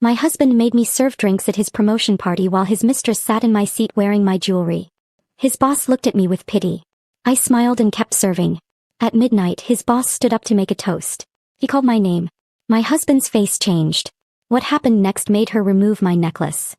My husband made me serve drinks at his promotion party while his mistress sat in my seat wearing my jewelry. His boss looked at me with pity. I smiled and kept serving. At midnight, his boss stood up to make a toast. He called my name. My husband's face changed. What happened next made her remove my necklace.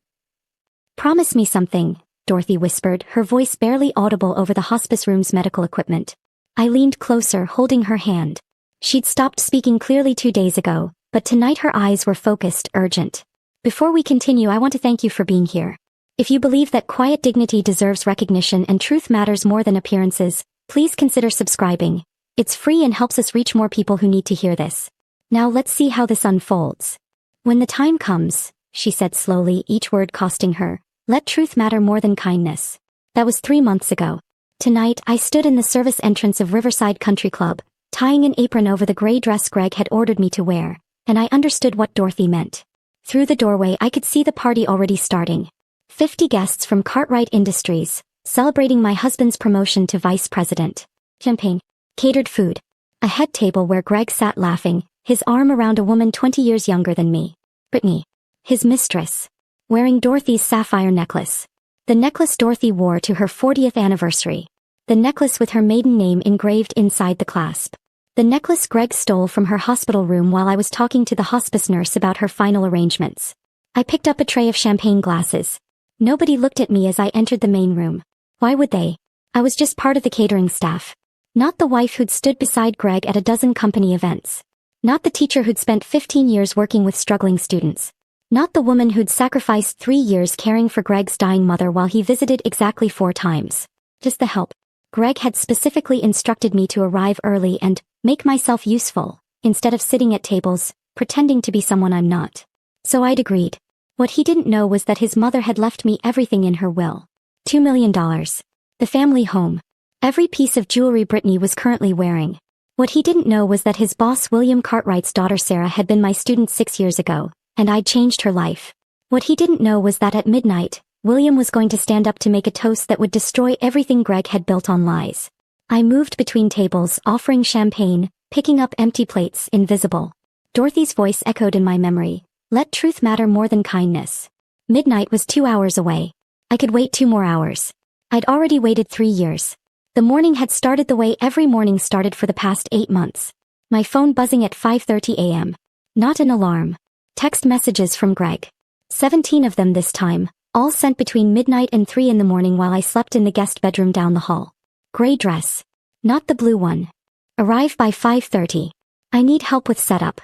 "Promise me something," Dorothy whispered, her voice barely audible over the hospice room's medical equipment. I leaned closer, holding her hand. She'd stopped speaking clearly 2 days ago, but tonight her eyes were focused, urgent. "Before we continue, I want to thank you for being here. If you believe that quiet dignity deserves recognition and truth matters more than appearances, please consider subscribing. It's free and helps us reach more people who need to hear this. Now let's see how this unfolds. When the time comes," she said slowly, each word costing her, "let truth matter more than kindness." That was 3 months ago. Tonight, I stood in the service entrance of Riverside Country Club, tying an apron over the gray dress Greg had ordered me to wear, and I understood what Dorothy meant. Through the doorway, I could see the party already starting. 50 guests from Cartwright Industries, celebrating my husband's promotion to vice president. Champagne. Catered food. A head table where Greg sat laughing, his arm around a woman 20 years younger than me. Brittany. His mistress. Wearing Dorothy's sapphire necklace. The necklace Dorothy wore to her 40th anniversary. The necklace with her maiden name engraved inside the clasp. The necklace Greg stole from her hospital room while I was talking to the hospice nurse about her final arrangements. I picked up a tray of champagne glasses. Nobody looked at me as I entered the main room. Why would they? I was just part of the catering staff. Not the wife who'd stood beside Greg at a dozen company events. Not the teacher who'd spent 15 years working with struggling students. Not the woman who'd sacrificed 3 years caring for Greg's dying mother while he visited exactly 4 times. Just the help. Greg had specifically instructed me to arrive early and make myself useful, instead of sitting at tables, pretending to be someone I'm not. So I'd agreed. What he didn't know was that his mother had left me everything in her will. $2 million. The family home. Every piece of jewelry Brittany was currently wearing. What he didn't know was that his boss William Cartwright's daughter Sarah had been my student 6 years ago, and I'd changed her life. What he didn't know was that at midnight, William was going to stand up to make a toast that would destroy everything Greg had built on lies. I moved between tables, offering champagne, picking up empty plates, invisible. Dorothy's voice echoed in my memory. Let truth matter more than kindness. Midnight was 2 hours away. I could wait 2 more hours. I'd already waited 3 years. The morning had started the way every morning started for the past 8 months. My phone buzzing at 5:30 a.m. Not an alarm. Text messages from Greg. 17 of them this time, all sent between midnight and 3 in the morning while I slept in the guest bedroom down the hall. Gray dress. Not the blue one. Arrive by 5:30. I need help with setup.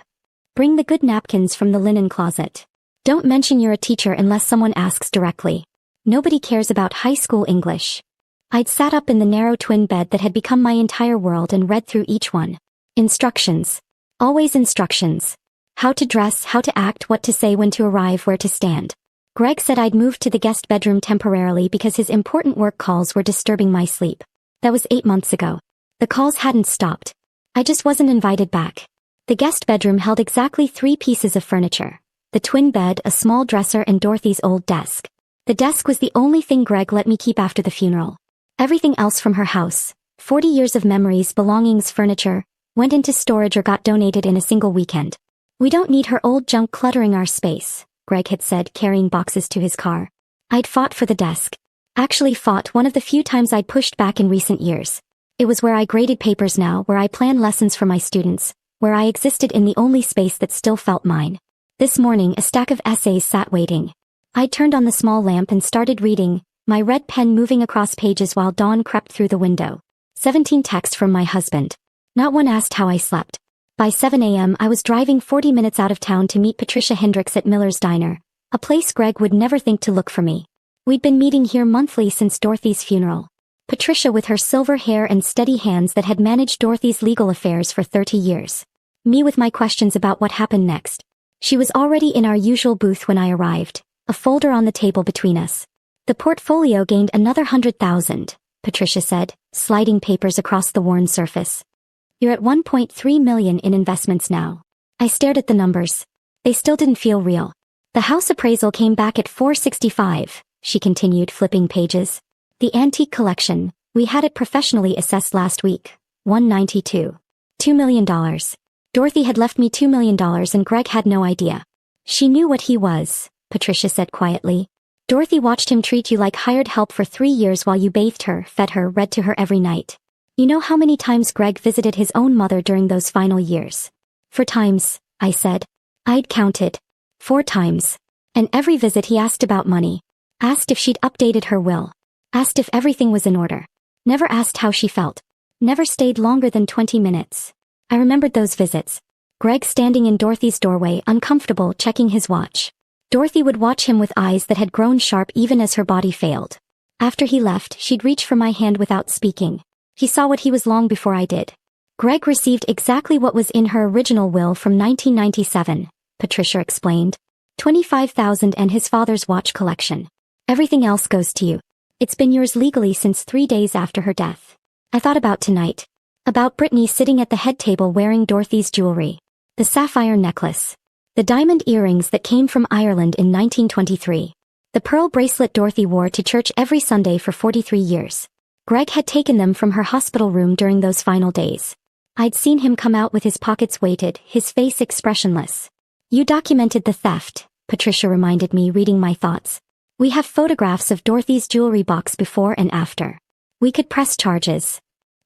Bring the good napkins from the linen closet. Don't mention you're a teacher unless someone asks directly. Nobody cares about high school English. I'd sat up in the narrow twin bed that had become my entire world and read through each one. Instructions. Always instructions. How to dress, how to act, what to say, when to arrive, where to stand. Greg said I'd moved to the guest bedroom temporarily because his important work calls were disturbing my sleep. That was 8 months ago. The calls hadn't stopped. I just wasn't invited back. The guest bedroom held exactly 3 pieces of furniture. The twin bed, a small dresser, and Dorothy's old desk. The desk was the only thing Greg let me keep after the funeral. Everything else from her house, 40 years of memories, belongings, furniture, went into storage or got donated in a single weekend. We don't need her old junk cluttering our space, Greg had said, carrying boxes to his car. I'd fought for the desk. Actually fought one of the few times I'd pushed back in recent years. It was where I graded papers now, where I planned lessons for my students, where I existed in the only space that still felt mine. This morning a stack of essays sat waiting. I turned on the small lamp and started reading, my red pen moving across pages while dawn crept through the window. 17 texts from my husband. Not one asked how I slept. By 7 a.m. I was driving 40 minutes out of town to meet Patricia Hendricks at Miller's Diner, a place Greg would never think to look for me. We'd been meeting here monthly since Dorothy's funeral. Patricia with her silver hair and steady hands that had managed Dorothy's legal affairs for 30 years. Me with my questions about what happened next. She was already in our usual booth when I arrived, a folder on the table between us. The portfolio gained another 100,000, Patricia said, sliding papers across the worn surface. You're at 1.3 million in investments now. I stared at the numbers. They still didn't feel real. The house appraisal came back at 465, she continued, flipping pages. The antique collection, we had it professionally assessed last week, 192. $2 million. Dorothy had left me $2 million and Greg had no idea. She knew what he was, Patricia said quietly. Dorothy watched him treat you like hired help for 3 years while you bathed her, fed her, read to her every night. You know how many times Greg visited his own mother during those final years? 4 times, I said. I'd counted. 4 times. And every visit he asked about money. Asked if she'd updated her will. Asked if everything was in order. Never asked how she felt. Never stayed longer than 20 minutes. I remembered those visits. Greg standing in Dorothy's doorway, uncomfortable, checking his watch. Dorothy would watch him with eyes that had grown sharp even as her body failed. After he left, she'd reach for my hand without speaking. He saw what he was long before I did. Greg received exactly what was in her original will from 1997, Patricia explained. $25,000 and his father's watch collection. Everything else goes to you. It's been yours legally since 3 days after her death. I thought about tonight. About Brittany sitting at the head table wearing Dorothy's jewelry. The sapphire necklace. The diamond earrings that came from Ireland in 1923. The pearl bracelet Dorothy wore to church every Sunday for 43 years. Greg had taken them from her hospital room during those final days. I'd seen him come out with his pockets weighted, his face expressionless. You documented the theft, Patricia reminded me, reading my thoughts. We have photographs of Dorothy's jewelry box before and after. We could press charges.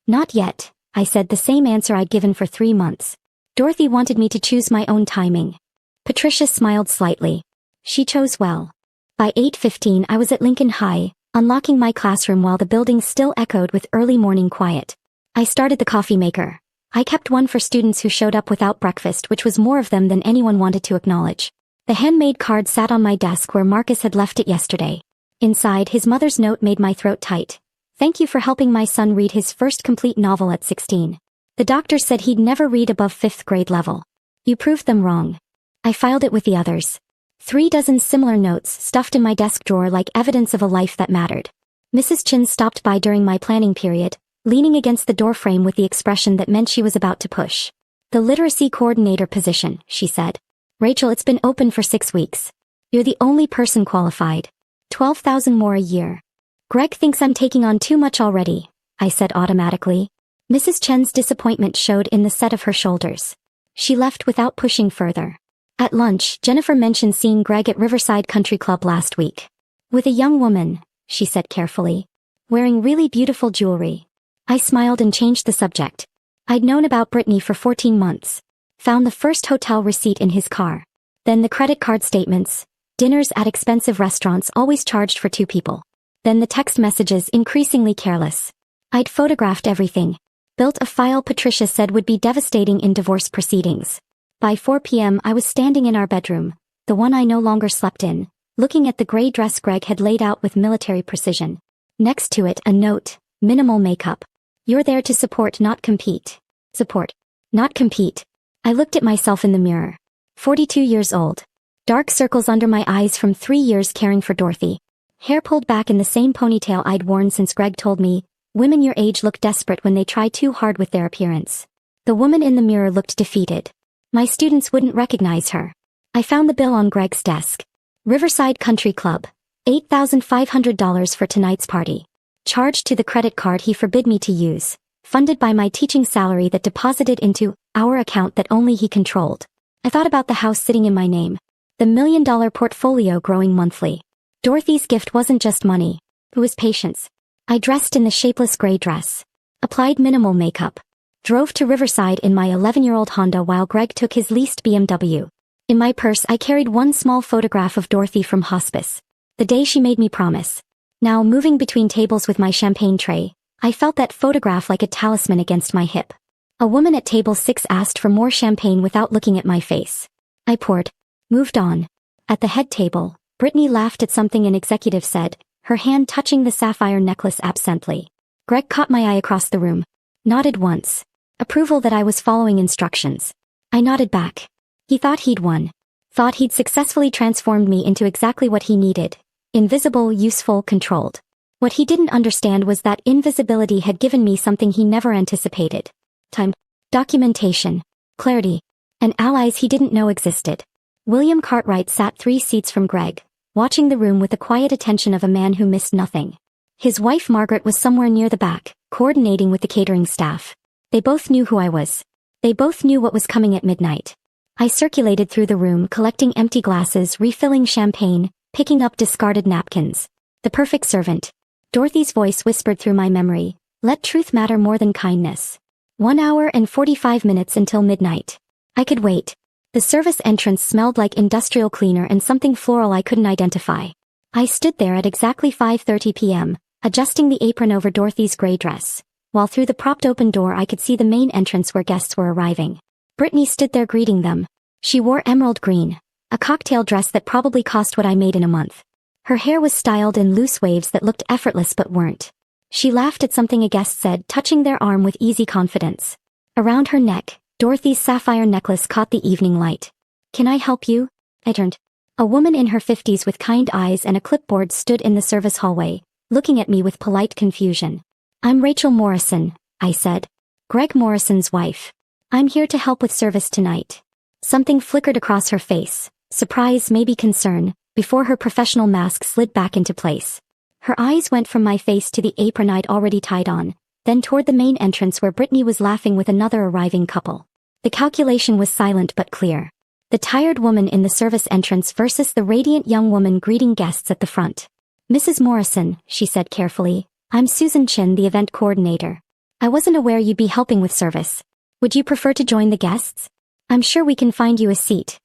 Not yet, I said, the same answer I'd given for 3 months. Dorothy wanted me to choose my own timing. Patricia smiled slightly. She chose well. By 8:15 I was at Lincoln High, unlocking my classroom while the building still echoed with early morning quiet. I started the coffee maker. I kept one for students who showed up without breakfast, which was more of them than anyone wanted to acknowledge. The handmade card sat on my desk where Marcus had left it yesterday. Inside, his mother's note made my throat tight. Thank you for helping my son read his first complete novel at 16. The doctor said he'd never read above 5th grade level. You proved them wrong. I filed it with the others. 3 dozen similar notes stuffed in my desk drawer like evidence of a life that mattered. Mrs. Chin stopped by during my planning period, leaning against the doorframe with the expression that meant she was about to push. The literacy coordinator position, she said. Rachel, it's been open for 6 weeks. You're the only person qualified. $12,000 more a year. Greg thinks I'm taking on too much already, I said automatically. Mrs. Chen's disappointment showed in the set of her shoulders. She left without pushing further. At lunch, Jennifer mentioned seeing Greg at Riverside Country Club last week. With a young woman, she said carefully. Wearing really beautiful jewelry. I smiled and changed the subject. I'd known about Brittany for 14 months. Found the first hotel receipt in his car. Then the credit card statements. Dinners at expensive restaurants always charged for 2 people. Then the text messages, increasingly careless. I'd photographed everything. Built a file Patricia said would be devastating in divorce proceedings. By 4 p.m. I was standing in our bedroom, the one I no longer slept in, looking at the gray dress Greg had laid out with military precision. Next to it, a note, minimal makeup. You're there to support, not compete. Support. Not compete. I looked at myself in the mirror. 42 years old. Dark circles under my eyes from 3 years caring for Dorothy. Hair pulled back in the same ponytail I'd worn since Greg told me, women your age look desperate when they try too hard with their appearance. The woman in the mirror looked defeated. My students wouldn't recognize her. I found the bill on Greg's desk. Riverside Country Club. $8,500 for tonight's party. Charged to the credit card he forbid me to use. Funded by my teaching salary that deposited into our account that only he controlled. I thought about the house sitting in my name. The $1 million portfolio growing monthly. Dorothy's gift wasn't just money. It was patience. I dressed in the shapeless gray dress. Applied minimal makeup. Drove to Riverside in my 11-year-old Honda while Greg took his leased BMW. In my purse I carried one small photograph of Dorothy from hospice. The day she made me promise. Now moving between tables with my champagne tray, I felt that photograph like a talisman against my hip. A woman at table 6 asked for more champagne without looking at my face. I poured. Moved on. At the head table, Brittany laughed at something an executive said, her hand touching the sapphire necklace absently. Greg caught my eye across the room. Nodded once. Approval that I was following instructions. I nodded back. He thought he'd won. Thought he'd successfully transformed me into exactly what he needed. Invisible, useful, controlled. What he didn't understand was that invisibility had given me something he never anticipated. Time. Documentation. Clarity. And allies he didn't know existed. William Cartwright sat 3 seats from Greg, watching the room with the quiet attention of a man who missed nothing. His wife Margaret was somewhere near the back, coordinating with the catering staff. They both knew who I was. They both knew what was coming at midnight. I circulated through the room collecting empty glasses, refilling champagne, picking up discarded napkins. The perfect servant. Dorothy's voice whispered through my memory. Let truth matter more than kindness. 1 hour and 45 minutes until midnight. I could wait. The service entrance smelled like industrial cleaner and something floral I couldn't identify. I stood there at exactly 5:30 p.m., adjusting the apron over Dorothy's gray dress, while through the propped open door I could see the main entrance where guests were arriving. Brittany stood there greeting them. She wore emerald green, a cocktail dress that probably cost what I made in a month. Her hair was styled in loose waves that looked effortless but weren't. She laughed at something a guest said, touching their arm with easy confidence. Around her neck, Dorothy's sapphire necklace caught the evening light. Can I help you? I turned. A woman in her 50s with kind eyes and a clipboard stood in the service hallway, looking at me with polite confusion. I'm Rachel Morrison, I said. Greg Morrison's wife. I'm here to help with service tonight. Something flickered across her face, surprise, maybe concern, before her professional mask slid back into place. Her eyes went from my face to the apron I'd already tied on, then toward the main entrance where Brittany was laughing with another arriving couple. The calculation was silent but clear. The tired woman in the service entrance versus the radiant young woman greeting guests at the front. Mrs. Morrison, she said carefully, I'm Susan Chin, the event coordinator. I wasn't aware you'd be helping with service. Would you prefer to join the guests? I'm sure we can find you a seat.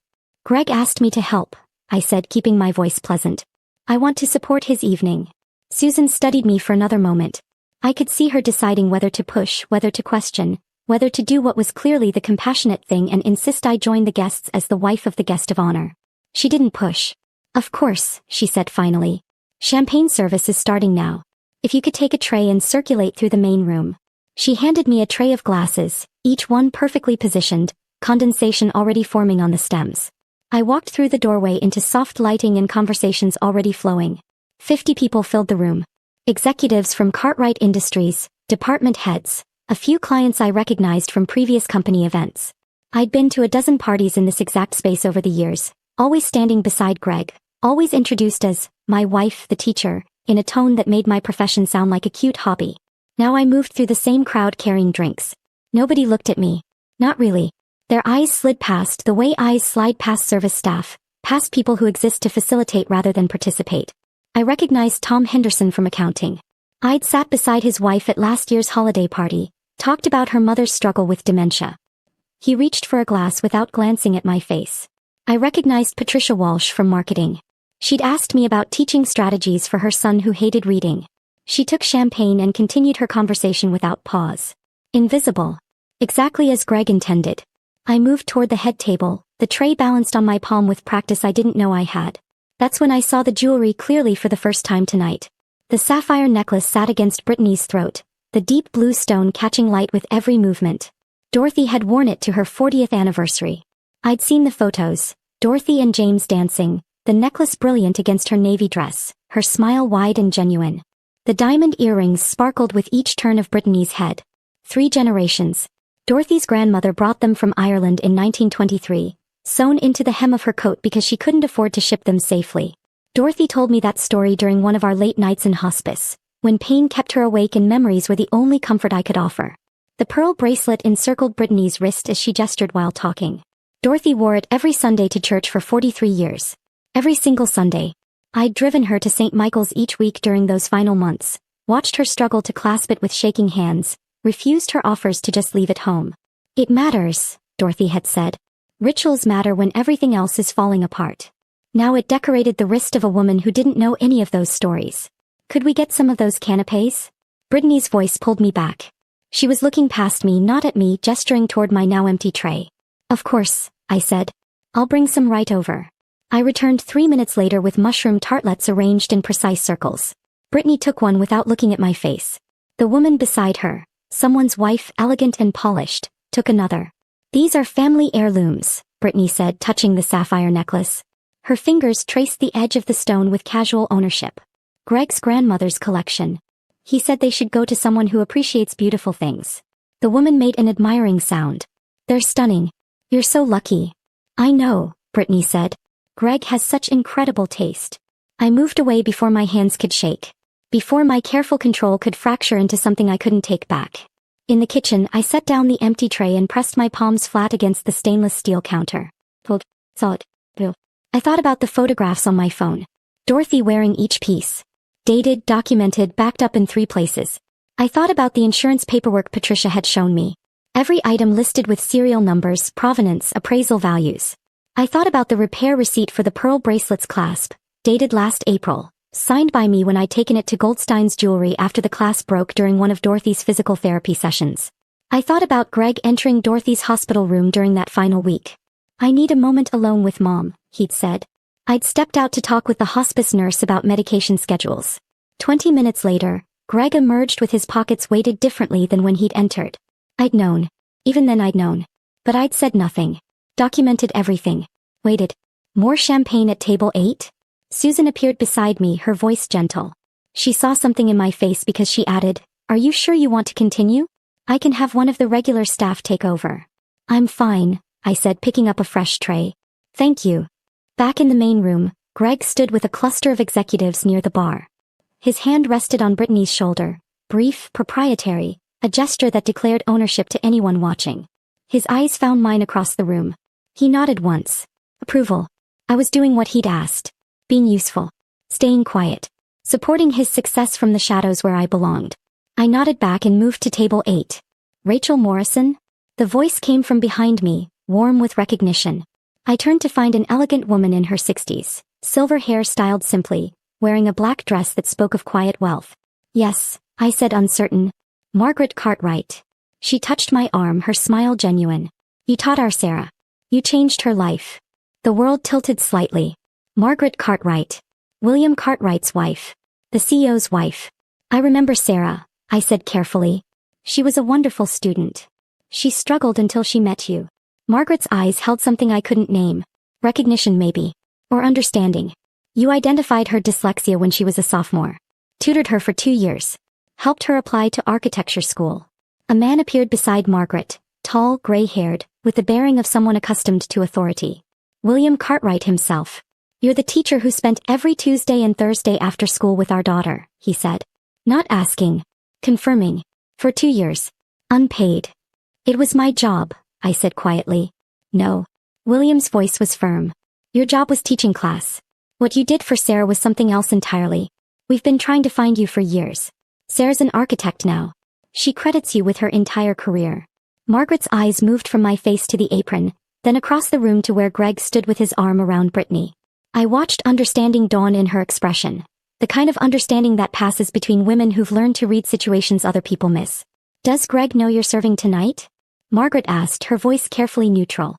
Greg asked me to help, I said, keeping my voice pleasant. I want to support his evening. Susan studied me for another moment. I could see her deciding whether to push, whether to question, whether to do what was clearly the compassionate thing and insist I join the guests as the wife of the guest of honor. She didn't push. Of course, she said finally. Champagne service is starting now. If you could take a tray and circulate through the main room. She handed me a tray of glasses, each one perfectly positioned, condensation already forming on the stems. I walked through the doorway into soft lighting and conversations already flowing. 50 people filled the room. Executives from Cartwright Industries, department heads, a few clients I recognized from previous company events. I'd been to a dozen parties in this exact space over the years, always standing beside Greg, always introduced as, my wife, the teacher, in a tone that made my profession sound like a cute hobby. Now I moved through the same crowd carrying drinks. Nobody looked at me. Not really. Their eyes slid past the way eyes slide past service staff, past people who exist to facilitate rather than participate. I recognized Tom Henderson from accounting. I'd sat beside his wife at last year's holiday party, talked about her mother's struggle with dementia. He reached for a glass without glancing at my face. I recognized Patricia Walsh from marketing. She'd asked me about teaching strategies for her son who hated reading. She took champagne and continued her conversation without pause. Invisible. Exactly as Greg intended. I moved toward the head table, the tray balanced on my palm with practice I didn't know I had. That's when I saw the jewelry clearly for the first time tonight. The sapphire necklace sat against Brittany's throat, the deep blue stone catching light with every movement. Dorothy had worn it to her 40th anniversary. I'd seen the photos, Dorothy and James dancing, the necklace brilliant against her navy dress, her smile wide and genuine. The diamond earrings sparkled with each turn of Brittany's head. 3 generations. Dorothy's grandmother brought them from Ireland in 1923, sewn into the hem of her coat because she couldn't afford to ship them safely. Dorothy told me that story during one of our late nights in hospice, when pain kept her awake and memories were the only comfort I could offer. The pearl bracelet encircled Brittany's wrist as she gestured while talking. Dorothy wore it every Sunday to church for 43 years. Every single Sunday. I'd driven her to St. Michael's each week during those final months, watched her struggle to clasp it with shaking hands, refused her offers to just leave it home. It matters, Dorothy had said. Rituals matter when everything else is falling apart. Now it decorated the wrist of a woman who didn't know any of those stories. Could we get some of those canapes? Brittany's voice pulled me back. She was looking past me, not at me, gesturing toward my now empty tray. Of course, I said. I'll bring some right over. I returned 3 minutes later with mushroom tartlets arranged in precise circles. Brittany took one without looking at my face. The woman beside her, someone's wife, elegant and polished, took another. These are family heirlooms, Brittany said, touching the sapphire necklace. Her fingers traced the edge of the stone with casual ownership. Greg's grandmother's collection. He said they should go to someone who appreciates beautiful things. The woman made an admiring sound. They're stunning. You're so lucky. I know, Brittany said. Greg has such incredible taste. I moved away before my hands could shake. Before my careful control could fracture into something I couldn't take back. In the kitchen, I set down the empty tray and pressed my palms flat against the stainless steel counter. Pulled. Saw it. Bill. I thought about the photographs on my phone. Dorothy wearing each piece. Dated, documented, backed up in 3 places. I thought about the insurance paperwork Patricia had shown me. Every item listed with serial numbers, provenance, appraisal values. I thought about the repair receipt for the pearl bracelet's clasp, dated last April, signed by me when I'd taken it to Goldstein's jewelry after the clasp broke during one of Dorothy's physical therapy sessions. I thought about Greg entering Dorothy's hospital room during that final week. I need a moment alone with Mom, he'd said. I'd stepped out to talk with the hospice nurse about medication schedules. 20 minutes later, Greg emerged with his pockets weighted differently than when he'd entered. I'd known. Even then I'd known. But I'd said nothing. Documented everything. Waited. More champagne at table 8? Susan appeared beside me, her voice gentle. She saw something in my face because she added, "Are you sure you want to continue? I can have one of the regular staff take over." "I'm fine," I said, picking up a fresh tray. "Thank you." Back in the main room, Greg stood with a cluster of executives near the bar. His hand rested on Brittany's shoulder, brief, proprietary, a gesture that declared ownership to anyone watching. His eyes found mine across the room. He nodded once. Approval. I was doing what he'd asked. Being useful. Staying quiet. Supporting his success from the shadows where I belonged. I nodded back and moved to table 8. "Rachel Morrison?" The voice came from behind me, warm with recognition. I turned to find an elegant woman in her 60s, silver hair styled simply, wearing a black dress that spoke of quiet wealth. "Yes," I said, uncertain. "Margaret Cartwright." She touched my arm, her smile genuine. "You taught our Sarah. You changed her life." The world tilted slightly. Margaret Cartwright. William Cartwright's wife. The CEO's wife. "I remember Sarah," I said carefully. "She was a wonderful student. She struggled until she met you." Margaret's eyes held something I couldn't name. Recognition maybe. Or understanding. "You identified her dyslexia when she was a sophomore. Tutored her for 2 years. Helped her apply to architecture school." A man appeared beside Margaret, tall, gray-haired, with the bearing of someone accustomed to authority. William Cartwright himself. "You're the teacher who spent every Tuesday and Thursday after school with our daughter," he said. Not asking. Confirming. "For 2 years. Unpaid." "It was my job," I said quietly. "No." William's voice was firm. "Your job was teaching class. What you did for Sarah was something else entirely. We've been trying to find you for years. Sarah's an architect now. She credits you with her entire career." Margaret's eyes moved from my face to the apron, then across the room to where Greg stood with his arm around Brittany. I watched understanding dawn in her expression. The kind of understanding that passes between women who've learned to read situations other people miss. "Does Greg know you're serving tonight?" Margaret asked, her voice carefully neutral.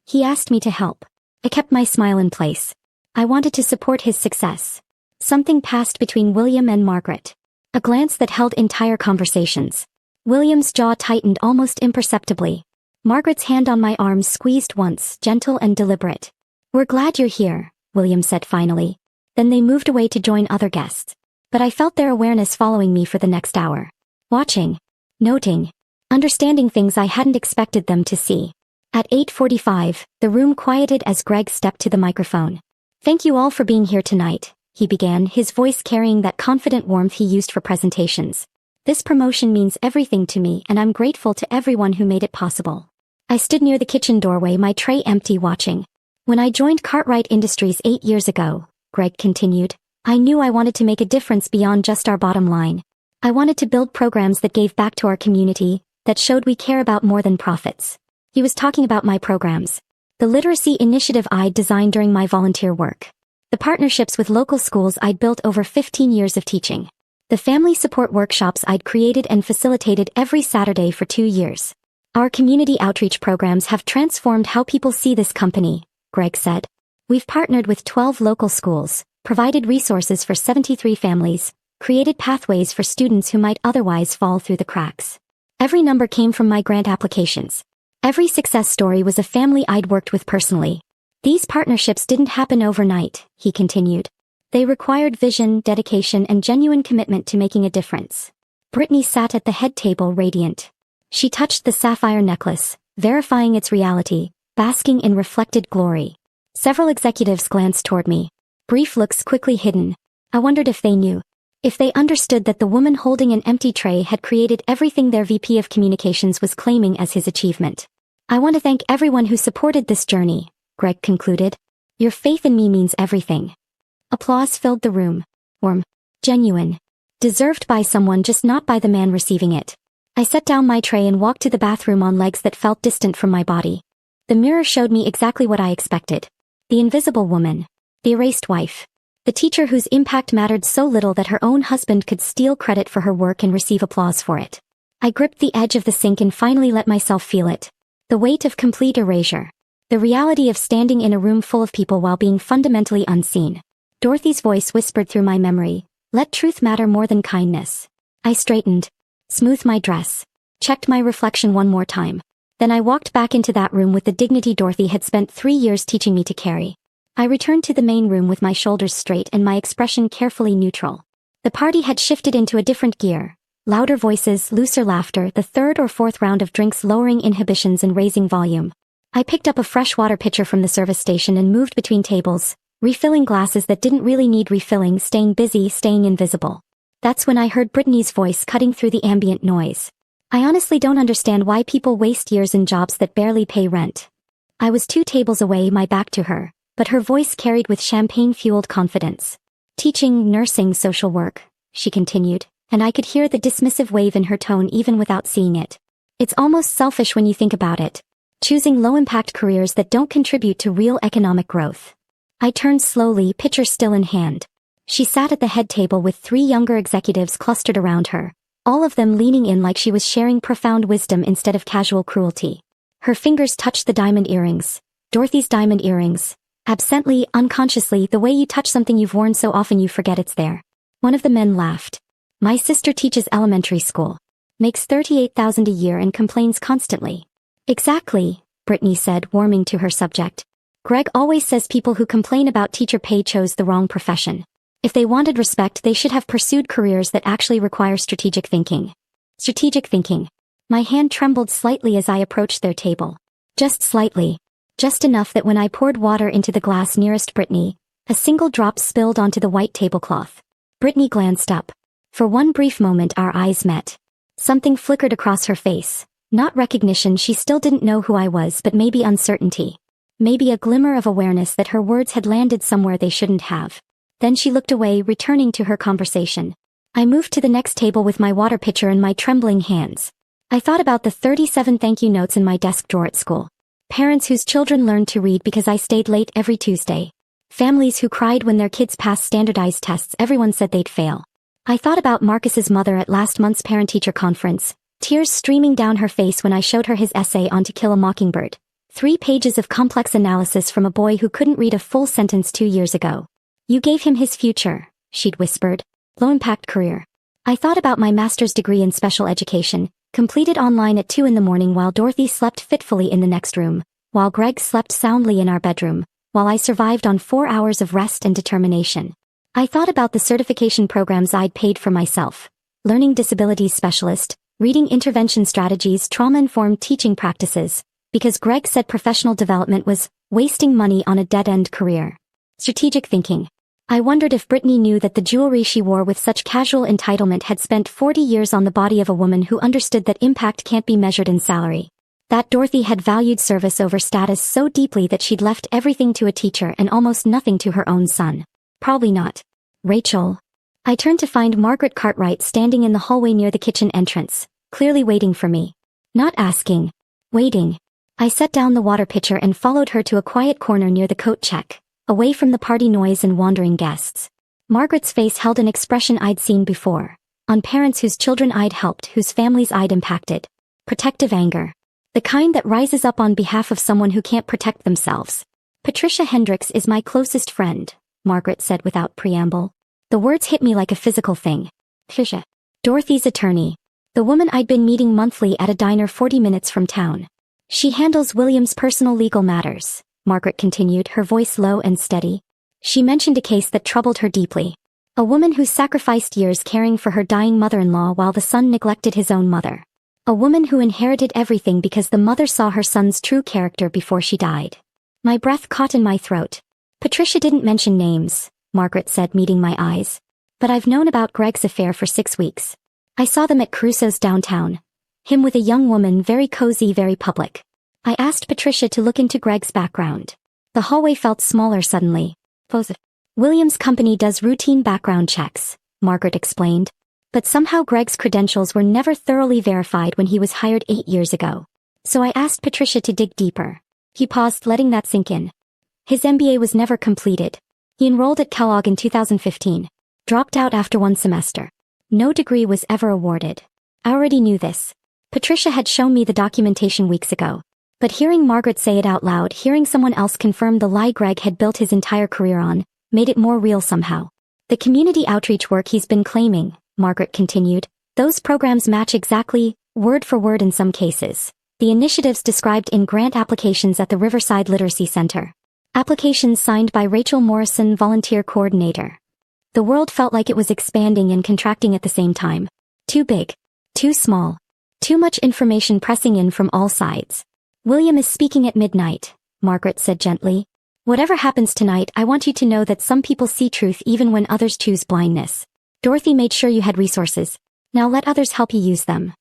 "He asked me to help." I kept my smile in place. I wanted to support his success. Something passed between William and Margaret. A glance that held entire conversations. William's jaw tightened almost imperceptibly. Margaret's hand on my arm squeezed once, gentle and deliberate. "We're glad you're here," William said finally. Then they moved away to join other guests. But I felt their awareness following me for the next hour. Watching. Noting. Understanding things I hadn't expected them to see. At 8:45, the room quieted as Greg stepped to the microphone. "Thank you all for being here tonight," he began, his voice carrying that confident warmth he used for presentations. "This promotion means everything to me, and I'm grateful to everyone who made it possible." I stood near the kitchen doorway, my tray empty, watching. "When I joined Cartwright Industries 8 years ago," Greg continued, "I knew I wanted to make a difference beyond just our bottom line. I wanted to build programs that gave back to our community, that showed we care about more than profits." He was talking about my programs. The literacy initiative I'd designed during my volunteer work. The partnerships with local schools I'd built over 15 years of teaching. The family support workshops I'd created and facilitated every Saturday for 2 years. "Our community outreach programs have transformed how people see this company," Greg said. "We've partnered with 12 local schools, provided resources for 73 families, created pathways for students who might otherwise fall through the cracks. Every number came from my grant applications. Every success story was a family I'd worked with personally. These partnerships didn't happen overnight," he continued. "They required vision, dedication, and genuine commitment to making a difference." Brittany sat at the head table, radiant. She touched the sapphire necklace, verifying its reality, basking in reflected glory. Several executives glanced toward me. Brief looks quickly hidden. I wondered if they knew. If they understood that the woman holding an empty tray had created everything their VP of Communications was claiming as his achievement. "I want to thank everyone who supported this journey," Greg concluded. Your faith in me means everything. Applause filled the room. Warm. Genuine. Deserved by someone, just not by the man receiving it. I set down my tray and walked to the bathroom on legs that felt distant from my body. The mirror showed me exactly what I expected. The invisible woman. The erased wife. The teacher whose impact mattered so little that her own husband could steal credit for her work and receive applause for it. I gripped the edge of the sink and finally let myself feel it. The weight of complete erasure. The reality of standing in a room full of people while being fundamentally unseen. Dorothy's voice whispered through my memory, "Let truth matter more than kindness." I straightened, smoothed my dress, checked my reflection one more time. Then I walked back into that room with the dignity Dorothy had spent 3 years teaching me to carry. I returned to the main room with my shoulders straight and my expression carefully neutral. The party had shifted into a different gear. Louder voices, looser laughter, the third or fourth round of drinks lowering inhibitions and raising volume. I picked up a fresh water pitcher from the service station and moved between tables, refilling glasses that didn't really need refilling, staying busy, staying invisible. That's when I heard Brittany's voice cutting through the ambient noise. I honestly don't understand why people waste years in jobs that barely pay rent. I was 2 tables away, my back to her, but her voice carried with champagne-fueled confidence. Teaching, nursing, social work, she continued, and I could hear the dismissive wave in her tone even without seeing it. It's almost selfish when you think about it. Choosing low-impact careers that don't contribute to real economic growth. I turned slowly, pitcher still in hand. She sat at the head table with 3 younger executives clustered around her, all of them leaning in like she was sharing profound wisdom instead of casual cruelty. Her fingers touched the diamond earrings. Dorothy's diamond earrings. Absently, unconsciously, the way you touch something you've worn so often you forget it's there. One of the men laughed. My sister teaches elementary school. Makes $38,000 a year and complains constantly. Exactly, Brittany said, warming to her subject. Greg always says people who complain about teacher pay chose the wrong profession. If they wanted respect, they should have pursued careers that actually require strategic thinking. Strategic thinking. My hand trembled slightly as I approached their table. Just slightly. Just enough that when I poured water into the glass nearest Brittany, a single drop spilled onto the white tablecloth. Brittany glanced up. For one brief moment our eyes met. Something flickered across her face. Not recognition, she still didn't know who I was, but maybe uncertainty. Maybe a glimmer of awareness that her words had landed somewhere they shouldn't have. Then she looked away, returning to her conversation. I moved to the next table with my water pitcher in my trembling hands. I thought about the 37 thank you notes in my desk drawer at school. Parents whose children learned to read because I stayed late every Tuesday. Families who cried when their kids passed standardized tests everyone said they'd fail. I thought about Marcus's mother at last month's parent-teacher conference, tears streaming down her face when I showed her his essay on To Kill a Mockingbird. 3 pages of complex analysis from a boy who couldn't read a full sentence 2 years ago. You gave him his future, she'd whispered. Low-impact career. I thought about my master's degree in special education, completed online at 2 in the morning while Dorothy slept fitfully in the next room, while Greg slept soundly in our bedroom, while I survived on 4 hours of rest and determination. I thought about the certification programs I'd paid for myself. Learning disabilities specialist, reading intervention strategies, trauma-informed teaching practices, because Greg said professional development was wasting money on a dead-end career. Strategic thinking. I wondered if Brittany knew that the jewelry she wore with such casual entitlement had spent 40 years on the body of a woman who understood that impact can't be measured in salary. That Dorothy had valued service over status so deeply that she'd left everything to a teacher and almost nothing to her own son. Probably not. Rachel. I turned to find Margaret Cartwright standing in the hallway near the kitchen entrance, clearly waiting for me. Not asking. Waiting. I set down the water pitcher and followed her to a quiet corner near the coat check, away from the party noise and wandering guests. Margaret's face held an expression I'd seen before, on parents whose children I'd helped, whose families I'd impacted. Protective anger. The kind that rises up on behalf of someone who can't protect themselves. Patricia Hendricks is my closest friend, Margaret said without preamble. The words hit me like a physical thing. Patricia. Dorothy's attorney. The woman I'd been meeting monthly at a diner 40 minutes from town. She handles William's personal legal matters, Margaret continued, her voice low and steady. She mentioned a case that troubled her deeply. A woman who sacrificed years caring for her dying mother-in-law while the son neglected his own mother. A woman who inherited everything because the mother saw her son's true character before she died. My breath caught in my throat. Patricia didn't mention names, Margaret said, meeting my eyes. But I've known about Greg's affair for 6 weeks. I saw them at Crusoe's downtown. Him with a young woman, very cozy, very public. I asked Patricia to look into Greg's background. The hallway felt smaller suddenly. William's company does routine background checks, Margaret explained. But somehow Greg's credentials were never thoroughly verified when he was hired 8 years ago. So I asked Patricia to dig deeper. He paused, letting that sink in. His MBA was never completed. He enrolled at Kellogg in 2015. Dropped out after 1 semester. No degree was ever awarded. I already knew this. Patricia had shown me the documentation weeks ago. But hearing Margaret say it out loud, hearing someone else confirm the lie Greg had built his entire career on, made it more real somehow. The community outreach work he's been claiming, Margaret continued, those programs match exactly, word for word in some cases, the initiatives described in grant applications at the Riverside Literacy Center. Applications signed by Rachel Morrison, volunteer coordinator. The world felt like it was expanding and contracting at the same time. Too big. Too small. Too much information pressing in from all sides. William is speaking at midnight, Margaret said gently. Whatever happens tonight, I want you to know that some people see truth even when others choose blindness. Dorothy made sure you had resources. Now let others help you use them.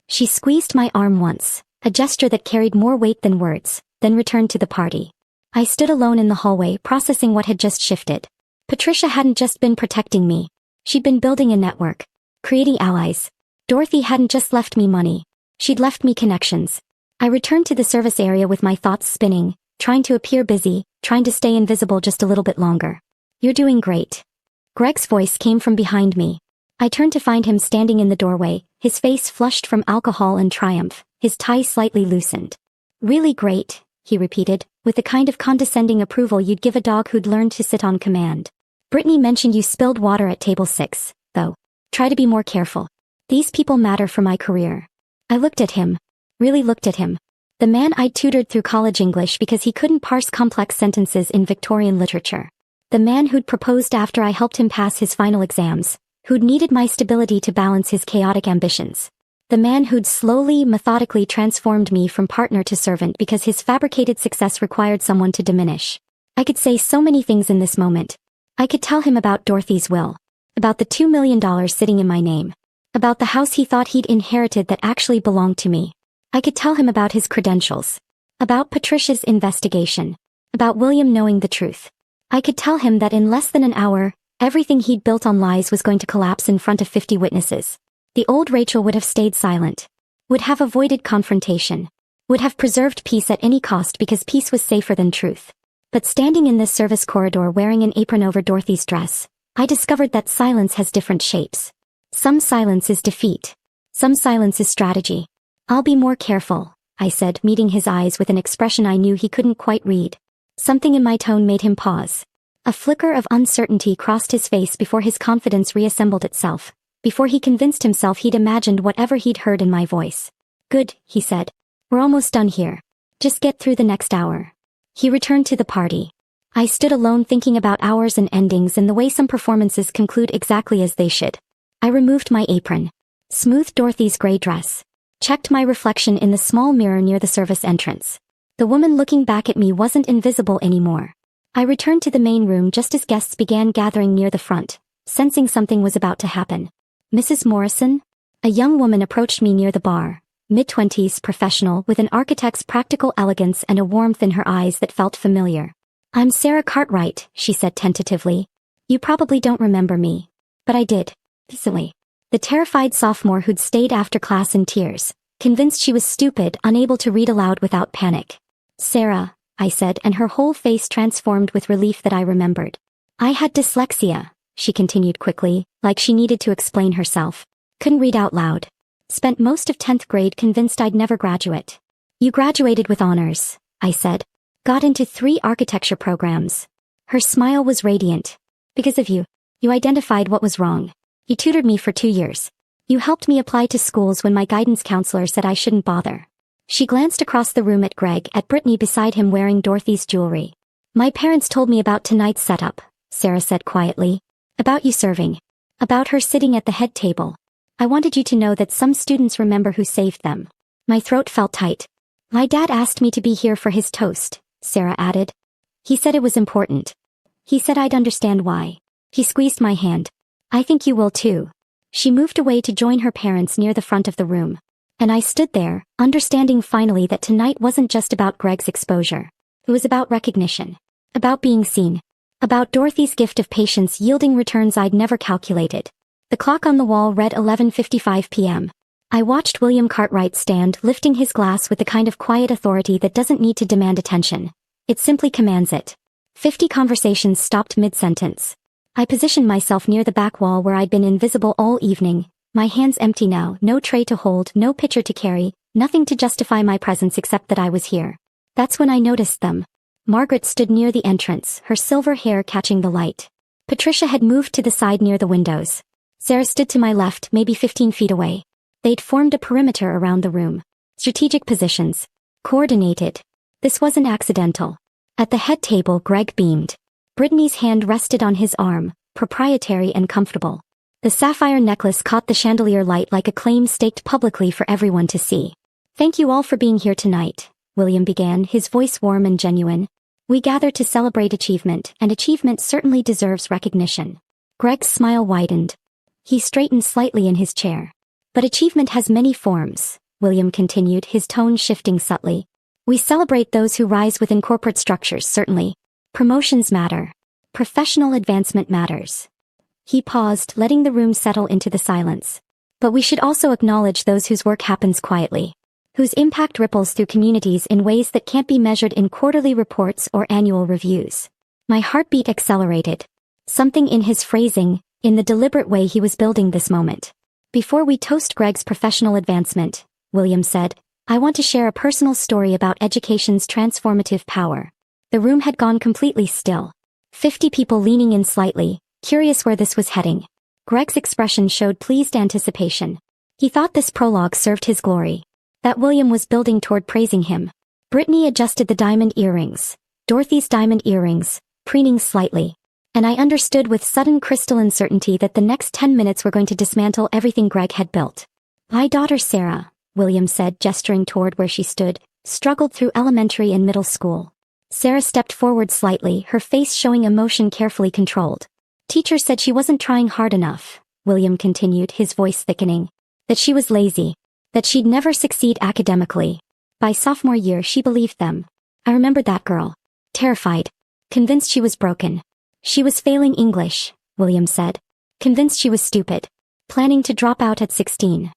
She squeezed my arm once, a gesture that carried more weight than words, then returned to the party. I stood alone in the hallway, processing what had just shifted. Patricia hadn't just been protecting me. She'd been building a network, creating allies. Dorothy hadn't just left me money. She'd left me connections. I returned to the service area with my thoughts spinning, trying to appear busy, trying to stay invisible just a little bit longer. You're doing great. Greg's voice came from behind me. I turned to find him standing in the doorway, his face flushed from alcohol and triumph, his tie slightly loosened. Really great, he repeated, with the kind of condescending approval you'd give a dog who'd learned to sit on command. Brittany mentioned you spilled water at table 6, though. Try to be more careful. These people matter for my career. I looked at him. Really looked at him. The man I'd tutored through college English because he couldn't parse complex sentences in Victorian literature. The man who'd proposed after I helped him pass his final exams, who'd needed my stability to balance his chaotic ambitions. The man who'd slowly, methodically transformed me from partner to servant because his fabricated success required someone to diminish. I could say so many things in this moment. I could tell him about Dorothy's will. About the $2 million sitting in my name. About the house he thought he'd inherited that actually belonged to me. I could tell him about his credentials. About Patricia's investigation. About William knowing the truth. I could tell him that in less than an hour, everything he'd built on lies was going to collapse in front of 50 witnesses. The old Rachel would have stayed silent. Would have avoided confrontation. Would have preserved peace at any cost because peace was safer than truth. But standing in this service corridor wearing an apron over Dorothy's dress, I discovered that silence has different shapes. Some silence is defeat. Some silence is strategy. I'll be more careful, I said, meeting his eyes with an expression I knew he couldn't quite read. Something in my tone made him pause. A flicker of uncertainty crossed his face before his confidence reassembled itself, before he convinced himself he'd imagined whatever he'd heard in my voice. Good, he said. We're almost done here. Just get through the next hour. He returned to the party. I stood alone thinking about hours and endings and the way some performances conclude exactly as they should. I removed my apron. Smoothed Dorothy's gray dress. Checked my reflection in the small mirror near the service entrance. The woman looking back at me wasn't invisible anymore. I returned to the main room just as guests began gathering near the front, sensing something was about to happen. Mrs. Morrison? A young woman approached me near the bar, mid-20s, professional, with an architect's practical elegance and a warmth in her eyes that felt familiar. I'm Sarah Cartwright, she said tentatively. You probably don't remember me. But I did. Recently. The terrified sophomore who'd stayed after class in tears, convinced she was stupid, unable to read aloud without panic. Sarah, I said, and her whole face transformed with relief that I remembered. I had dyslexia, she continued quickly, like she needed to explain herself. Couldn't read out loud. Spent most of 10th grade convinced I'd never graduate. You graduated with honors, I said. Got into 3 architecture programs. Her smile was radiant. Because of you. You identified what was wrong. You tutored me for 2 years. You helped me apply to schools when my guidance counselor said I shouldn't bother. She glanced across the room at Greg, at Brittany beside him wearing Dorothy's jewelry. My parents told me about tonight's setup, Sarah said quietly. About you serving. About her sitting at the head table. I wanted you to know that some students remember who saved them. My throat felt tight. My dad asked me to be here for his toast, Sarah added. He said it was important. He said I'd understand why. He squeezed my hand. I think you will too. She moved away to join her parents near the front of the room. And I stood there, understanding finally that tonight wasn't just about Greg's exposure. It was about recognition. About being seen. About Dorothy's gift of patience yielding returns I'd never calculated. The clock on the wall read 11:55 p.m. I watched William Cartwright stand lifting his glass with the kind of quiet authority that doesn't need to demand attention. It simply commands it. 50 conversations stopped mid-sentence. I positioned myself near the back wall where I'd been invisible all evening, my hands empty now, no tray to hold, no pitcher to carry, nothing to justify my presence except that I was here. That's when I noticed them. Margaret stood near the entrance, her silver hair catching the light. Patricia had moved to the side near the windows. Sarah stood to my left, maybe 15 feet away. They'd formed a perimeter around the room. Strategic positions. Coordinated. This wasn't accidental. At the head table, Greg beamed. Brittany's hand rested on his arm, proprietary and comfortable. The sapphire necklace caught the chandelier light like a claim staked publicly for everyone to see. "Thank you all for being here tonight," William began, his voice warm and genuine. "We gather to celebrate achievement, and achievement certainly deserves recognition." Greg's smile widened. He straightened slightly in his chair. "But achievement has many forms," William continued, his tone shifting subtly. "We celebrate those who rise within corporate structures, certainly. Promotions matter. Professional advancement matters." He paused, letting the room settle into the silence. "But we should also acknowledge those whose work happens quietly, whose impact ripples through communities in ways that can't be measured in quarterly reports or annual reviews." My heartbeat accelerated. Something in his phrasing, in the deliberate way he was building this moment. "Before we toast Greg's professional advancement," William said, "I want to share a personal story about education's transformative power." The room had gone completely still. 50 people leaning in slightly, curious where this was heading. Greg's expression showed pleased anticipation. He thought this prologue served his glory. That William was building toward praising him. Brittany adjusted the diamond earrings. Dorothy's diamond earrings, preening slightly. And I understood with sudden crystalline certainty that the next 10 minutes were going to dismantle everything Greg had built. "My daughter Sarah," William said, gesturing toward where she stood, "struggled through elementary and middle school." Sarah stepped forward slightly, her face showing emotion carefully controlled. "Teacher said she wasn't trying hard enough," William continued, his voice thickening. "That she was lazy. That she'd never succeed academically. By sophomore year she believed them. I remembered that girl. Terrified. Convinced she was broken. She was failing English," William said. "Convinced she was stupid. Planning to drop out at 16.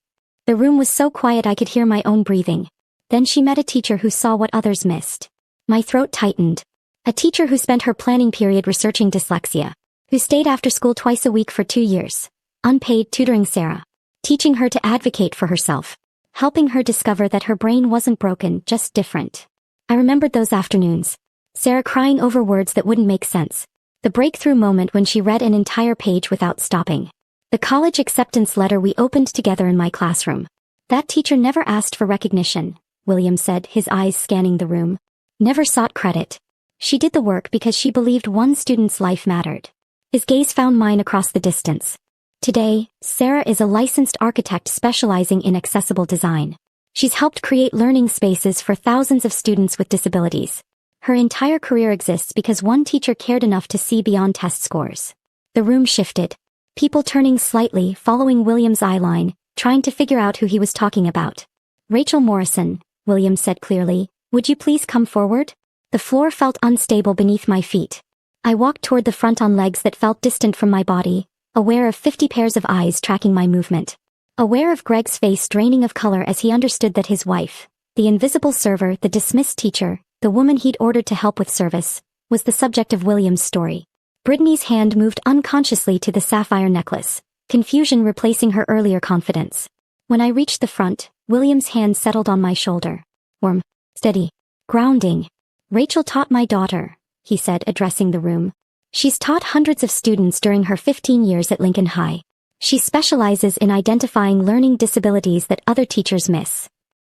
The room was so quiet I could hear my own breathing. Then she met a teacher who saw what others missed." My throat tightened. A teacher who spent her planning period researching dyslexia. Who stayed after school twice a week for 2 years. Unpaid, tutoring Sarah. Teaching her to advocate for herself. Helping her discover that her brain wasn't broken, just different. I remembered those afternoons. Sarah crying over words that wouldn't make sense. The breakthrough moment when she read an entire page without stopping. The college acceptance letter we opened together in my classroom. That teacher never asked for recognition, William said, his eyes scanning the room. Never sought credit. She did the work because she believed one student's life mattered. His gaze found mine across the distance. Today, Sarah is a licensed architect specializing in accessible design. She's helped create learning spaces for thousands of students with disabilities. Her entire career exists because one teacher cared enough to see beyond test scores. The room shifted. People turning slightly, following William's eyeline, trying to figure out who he was talking about. "Rachel Morrison," William said clearly, "would you please come forward?" The floor felt unstable beneath my feet. I walked toward the front on legs that felt distant from my body, aware of 50 pairs of eyes tracking my movement. Aware of Greg's face draining of color as he understood that his wife, the invisible server, the dismissed teacher, the woman he'd ordered to help with service, was the subject of William's story. Brittany's hand moved unconsciously to the sapphire necklace, confusion replacing her earlier confidence. When I reached the front, William's hand settled on my shoulder. Warm, steady, grounding. "Rachel taught my daughter," he said, addressing the room. "She's taught hundreds of students during her 15 years at Lincoln High. She specializes in identifying learning disabilities that other teachers miss."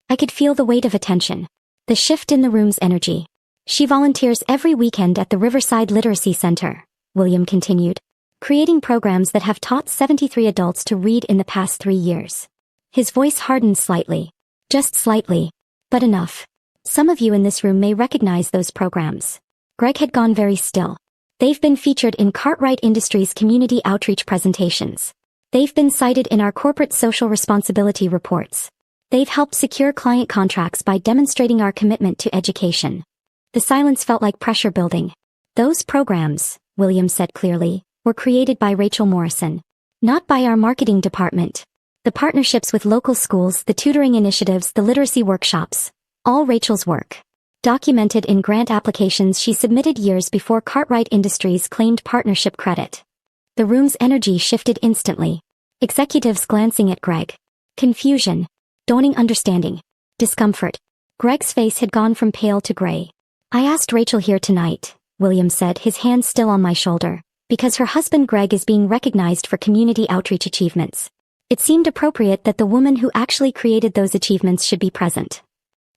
I could feel the weight of attention. The shift in the room's energy. "She volunteers every weekend at the Riverside Literacy Center," William continued, "creating programs that have taught 73 adults to read in the past 3 years." His voice hardened slightly. Just slightly. But enough. "Some of you in this room may recognize those programs." Greg had gone very still. "They've been featured in Cartwright Industries' community outreach presentations. They've been cited in our corporate social responsibility reports. They've helped secure client contracts by demonstrating our commitment to education." The silence felt like pressure building. Those programs, William said clearly, were created by Rachel Morrison. Not by our marketing department. The partnerships with local schools, the tutoring initiatives, the literacy workshops. All Rachel's work. Documented in grant applications she submitted years before Cartwright Industries claimed partnership credit. The room's energy shifted instantly. Executives glancing at Greg. Confusion. Dawning understanding. Discomfort. Greg's face had gone from pale to gray. I asked Rachel here tonight, William said, his hand still on my shoulder, because her husband Greg is being recognized for community outreach achievements. It seemed appropriate that the woman who actually created those achievements should be present.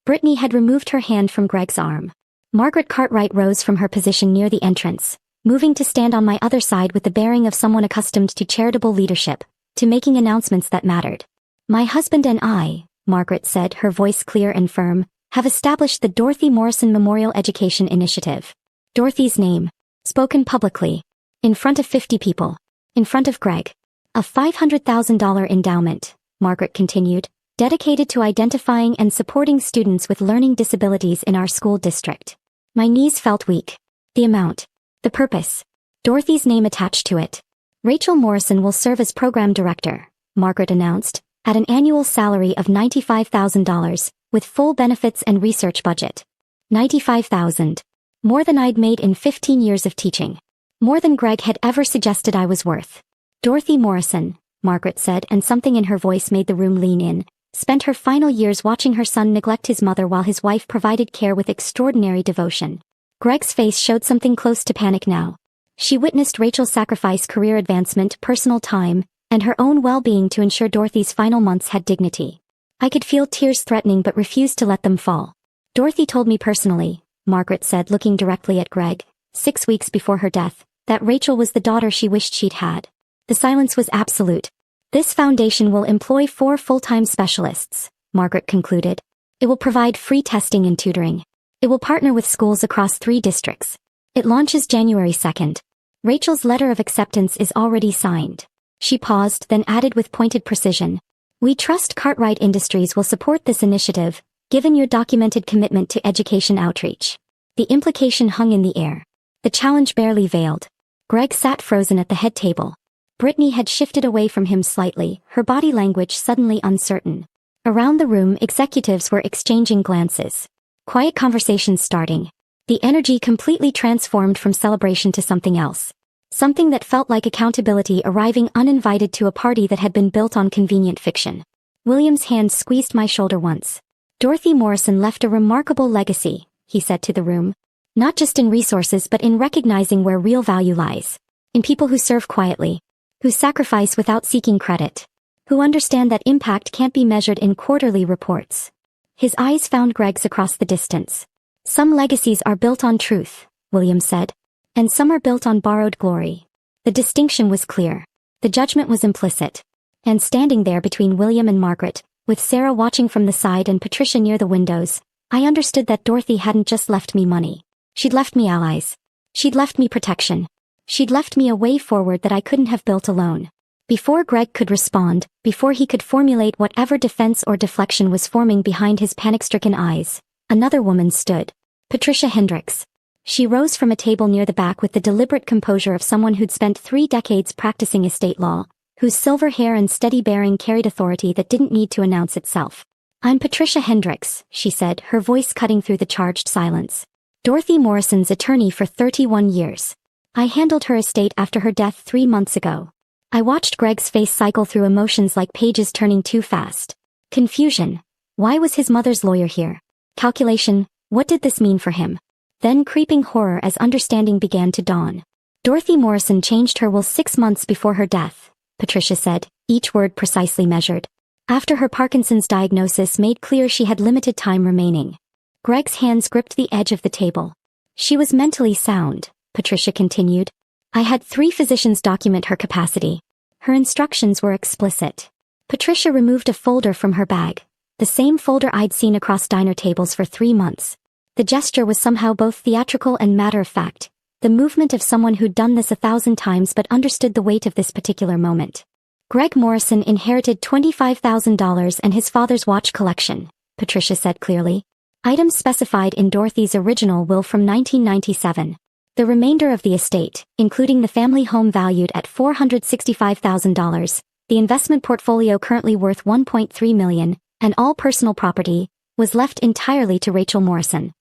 Brittany had removed her hand from Greg's arm. Margaret Cartwright rose from her position near the entrance, moving to stand on my other side with the bearing of someone accustomed to charitable leadership, to making announcements that mattered. My husband and I, Margaret said, her voice clear and firm, have established the Dorothy Morrison Memorial Education Initiative. Dorothy's name. Spoken publicly. In front of 50 people. In front of Greg. A $500,000 endowment, Margaret continued, dedicated to identifying and supporting students with learning disabilities in our school district. My knees felt weak. The amount. The purpose. Dorothy's name attached to it. Rachel Morrison will serve as program director, Margaret announced, at an annual salary of $95,000, with full benefits and research budget. $95,000. More than I'd made in 15 years of teaching. More than Greg had ever suggested I was worth. Dorothy Morrison, Margaret said, and something in her voice made the room lean in, spent her final years watching her son neglect his mother while his wife provided care with extraordinary devotion. Greg's face showed something close to panic now. She witnessed Rachel sacrifice career advancement, personal time, and her own well-being to ensure Dorothy's final months had dignity. I could feel tears threatening but refused to let them fall. Dorothy told me personally, Margaret said, looking directly at Greg, 6 weeks before her death, that Rachel was the daughter she wished she'd had. The silence was absolute. This foundation will employ 4 full-time specialists, Margaret concluded. It will provide free testing and tutoring. It will partner with schools across 3 districts. It launches January 2nd. Rachel's letter of acceptance is already signed. She paused, then added with pointed precision. We trust Cartwright Industries will support this initiative, given your documented commitment to education outreach. The implication hung in the air. The challenge barely veiled. Greg sat frozen at the head table. Brittany had shifted away from him slightly, her body language suddenly uncertain. Around the room, executives were exchanging glances. Quiet conversations starting. The energy completely transformed from celebration to something else. Something that felt like accountability arriving uninvited to a party that had been built on convenient fiction. William's hand squeezed my shoulder once. Dorothy Morrison left a remarkable legacy, he said to the room. Not just in resources but in recognizing where real value lies. In people who serve quietly. Who sacrifice without seeking credit. Who understand that impact can't be measured in quarterly reports. His eyes found Greg's across the distance. Some legacies are built on truth, William said. And some are built on borrowed glory. The distinction was clear. The judgment was implicit. And standing there between William and Margaret, with Sarah watching from the side and Patricia near the windows, I understood that Dorothy hadn't just left me money. She'd left me allies. She'd left me protection. She'd left me a way forward that I couldn't have built alone. Before Greg could respond, before he could formulate whatever defense or deflection was forming behind his panic-stricken eyes, another woman stood. Patricia Hendricks. She rose from a table near the back with the deliberate composure of someone who'd spent 3 decades practicing estate law, whose silver hair and steady bearing carried authority that didn't need to announce itself. I'm Patricia Hendricks, she said, her voice cutting through the charged silence. Dorothy Morrison's attorney for 31 years. I handled her estate after her death 3 months ago. I watched Greg's face cycle through emotions like pages turning too fast. Confusion. Why was his mother's lawyer here? Calculation. What did this mean for him? Then creeping horror as understanding began to dawn. Dorothy Morrison changed her will 6 months before her death, Patricia said, each word precisely measured. After her Parkinson's diagnosis made clear she had limited time remaining. Greg's hands gripped the edge of the table. She was mentally sound, Patricia continued. I had 3 physicians document her capacity. Her instructions were explicit. Patricia removed a folder from her bag, the same folder I'd seen across diner tables for 3 months. The gesture was somehow both theatrical and matter-of-fact, the movement of someone who'd done this 1,000 times but understood the weight of this particular moment. Greg Morrison inherited $25,000 and his father's watch collection, Patricia said clearly. Items specified in Dorothy's original will from 1997. The remainder of the estate, including the family home valued at $465,000, the investment portfolio currently worth $1.3 million, and all personal property, was left entirely to Rachel Morrison.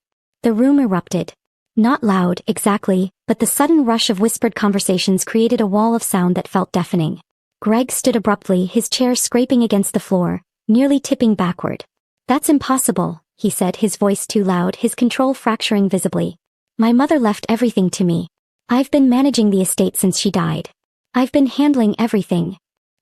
The room erupted. Not loud, exactly, but the sudden rush of whispered conversations created a wall of sound that felt deafening. Greg stood abruptly, his chair scraping against the floor, nearly tipping backward. "That's impossible," he said, his voice too loud, his control fracturing visibly. "My mother left everything to me. I've been managing the estate since she died. I've been handling everything."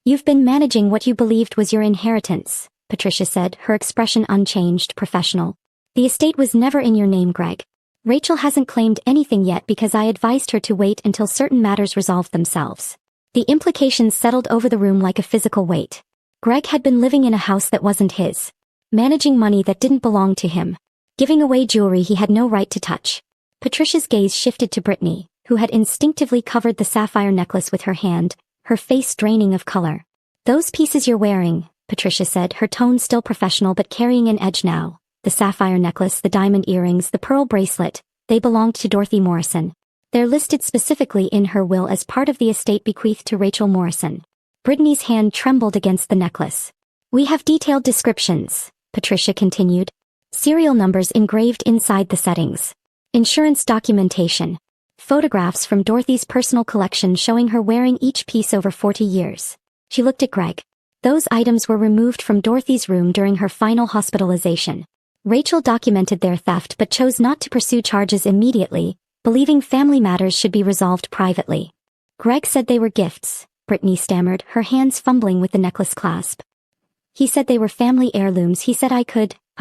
"You've been managing what you believed was your inheritance," Patricia said, her expression unchanged, professional. "The estate was never in your name, Greg. Rachel hasn't claimed anything yet because I advised her to wait until certain matters resolved themselves." The implications settled over the room like a physical weight. Greg had been living in a house that wasn't his, managing money that didn't belong to him, giving away jewelry he had no right to touch. Patricia's gaze shifted to Brittany, who had instinctively covered the sapphire necklace with her hand, her face draining of color. "Those pieces you're wearing," Patricia said, her tone still professional but carrying an edge now. "The sapphire necklace, the diamond earrings, the pearl bracelet, they belonged to Dorothy Morrison. They're listed specifically in her will as part of the estate bequeathed to Rachel Morrison." Brittany's hand trembled against the necklace. "We have detailed descriptions," Patricia continued. "Serial numbers engraved inside the settings. Insurance documentation. Photographs from Dorothy's personal collection showing her wearing each piece over 40 years. She looked at Greg. "Those items were removed from Dorothy's room during her final hospitalization. Rachel documented their theft but chose not to pursue charges immediately, believing family matters should be resolved privately." "Greg said they were gifts," Brittany stammered, her hands fumbling with the necklace clasp. "He said they were family heirlooms. He said I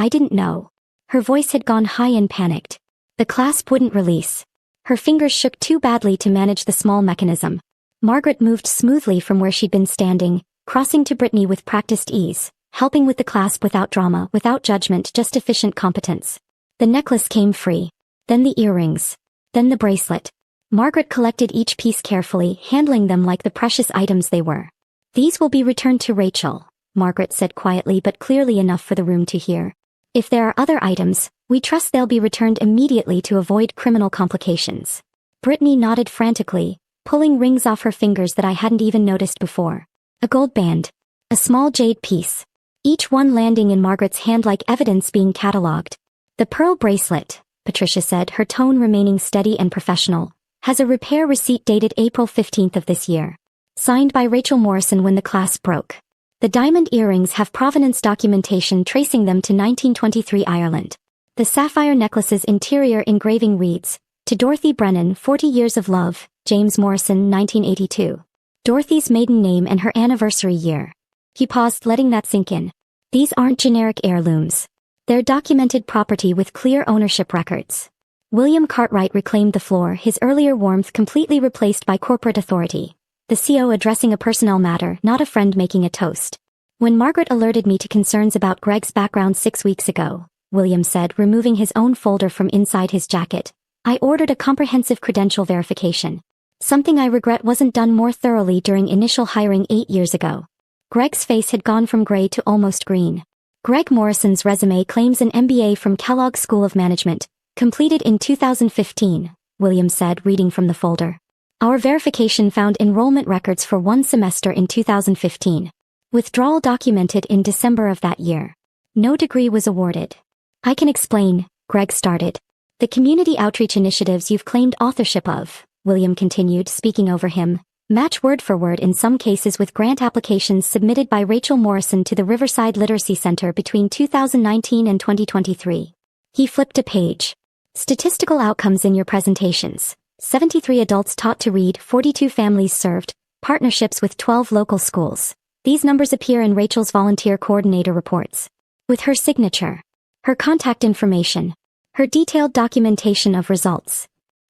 didn't know." Her voice had gone high and panicked. The clasp wouldn't release. Her fingers shook too badly to manage the small mechanism. Margaret moved smoothly from where she'd been standing, crossing to Brittany with practiced ease, helping with the clasp without drama, without judgment, just efficient competence. The necklace came free. Then the earrings. Then the bracelet. Margaret collected each piece carefully, handling them like the precious items they were. "These will be returned to Rachel," Margaret said quietly but clearly enough for the room to hear. "If there are other items, we trust they'll be returned immediately to avoid criminal complications." Brittany nodded frantically, pulling rings off her fingers that I hadn't even noticed before. A gold band. A small jade piece. Each one landing in Margaret's hand like evidence being catalogued. "The pearl bracelet," Patricia said, her tone remaining steady and professional, "has a repair receipt dated April 15th of this year. Signed by Rachel Morrison when the clasp broke. The diamond earrings have provenance documentation tracing them to 1923 Ireland. The sapphire necklace's interior engraving reads, 'To Dorothy Brennan, 40 years of love, James Morrison, 1982. Dorothy's maiden name and her anniversary year.'" He paused, letting that sink in. "These aren't generic heirlooms. They're documented property with clear ownership records." William Cartwright reclaimed the floor, his earlier warmth completely replaced by corporate authority. The CO addressing a personnel matter, not a friend making a toast. "When Margaret alerted me to concerns about Greg's background 6 weeks ago," William said, removing his own folder from inside his jacket, "I ordered a comprehensive credential verification. Something I regret wasn't done more thoroughly during initial hiring 8 years ago." Greg's face had gone from gray to almost green. Greg Morrison's resume claims an MBA from Kellogg School of Management, completed in 2015, William said, reading from the folder. "Our verification found enrollment records for 1 semester in 2015. Withdrawal documented in December of that year. No degree was awarded." "I can explain," Greg started. "The community outreach initiatives you've claimed authorship of," William continued, speaking over him, "match word for word in some cases with grant applications submitted by Rachel Morrison to the Riverside Literacy Center between 2019 and 2023. He flipped a page. "Statistical outcomes in your presentations. 73 adults taught to read, 42 families served, partnerships with 12 local schools. These numbers appear in Rachel's volunteer coordinator reports. With her signature. Her contact information. Her detailed documentation of results."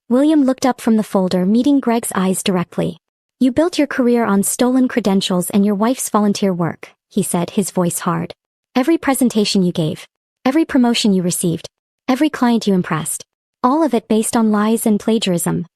William looked up from the folder, meeting Greg's eyes directly. "You built your career on stolen credentials and your wife's volunteer work," he said, his voice hard. "Every presentation you gave. Every promotion you received. Every client you impressed. All of it based on lies and plagiarism."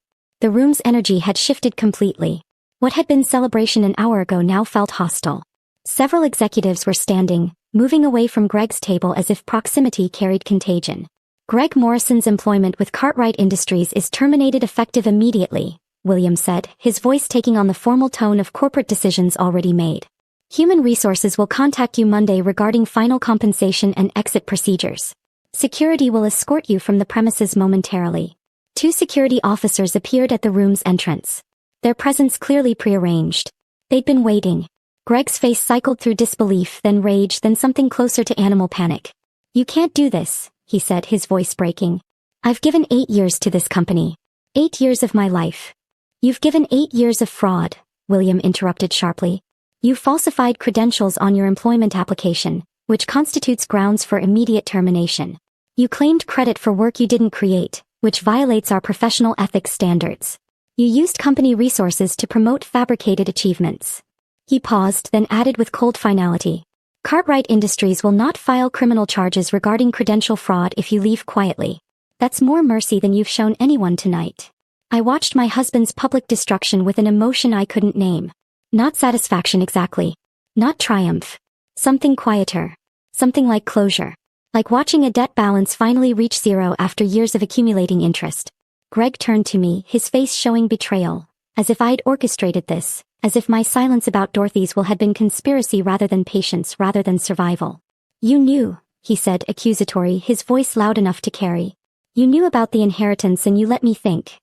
The room's energy had shifted completely. What had been celebration an hour ago now felt hostile. Several executives were standing, moving away from Greg's table as if proximity carried contagion. Greg Morrison's employment with Cartwright Industries is terminated effective immediately, William said, his voice taking on the formal tone of corporate decisions already made. Human Resources will contact you Monday regarding final compensation and exit procedures. Security will escort you from the premises momentarily. 2 security officers appeared at the room's entrance. Their presence clearly prearranged. They'd been waiting. Greg's face cycled through disbelief, then rage, then something closer to animal panic. You can't do this, he said, his voice breaking. I've given 8 years to this company. 8 years of my life. You've given 8 years of fraud, William interrupted sharply. You falsified credentials on your employment application, which constitutes grounds for immediate termination. You claimed credit for work you didn't create, which violates our professional ethics standards. You used company resources to promote fabricated achievements. He paused, then added with cold finality. Cartwright Industries will not file criminal charges regarding credential fraud if you leave quietly. That's more mercy than you've shown anyone tonight. I watched my husband's public destruction with an emotion I couldn't name. Not satisfaction exactly. Not triumph. Something quieter. Something like closure. Like watching a debt balance finally reach zero after years of accumulating interest. Greg turned to me, his face showing betrayal. As if I'd orchestrated this. As if my silence about Dorothy's will had been conspiracy rather than patience, rather than survival. You knew, he said, accusatory, his voice loud enough to carry. You knew about the inheritance and you let me think.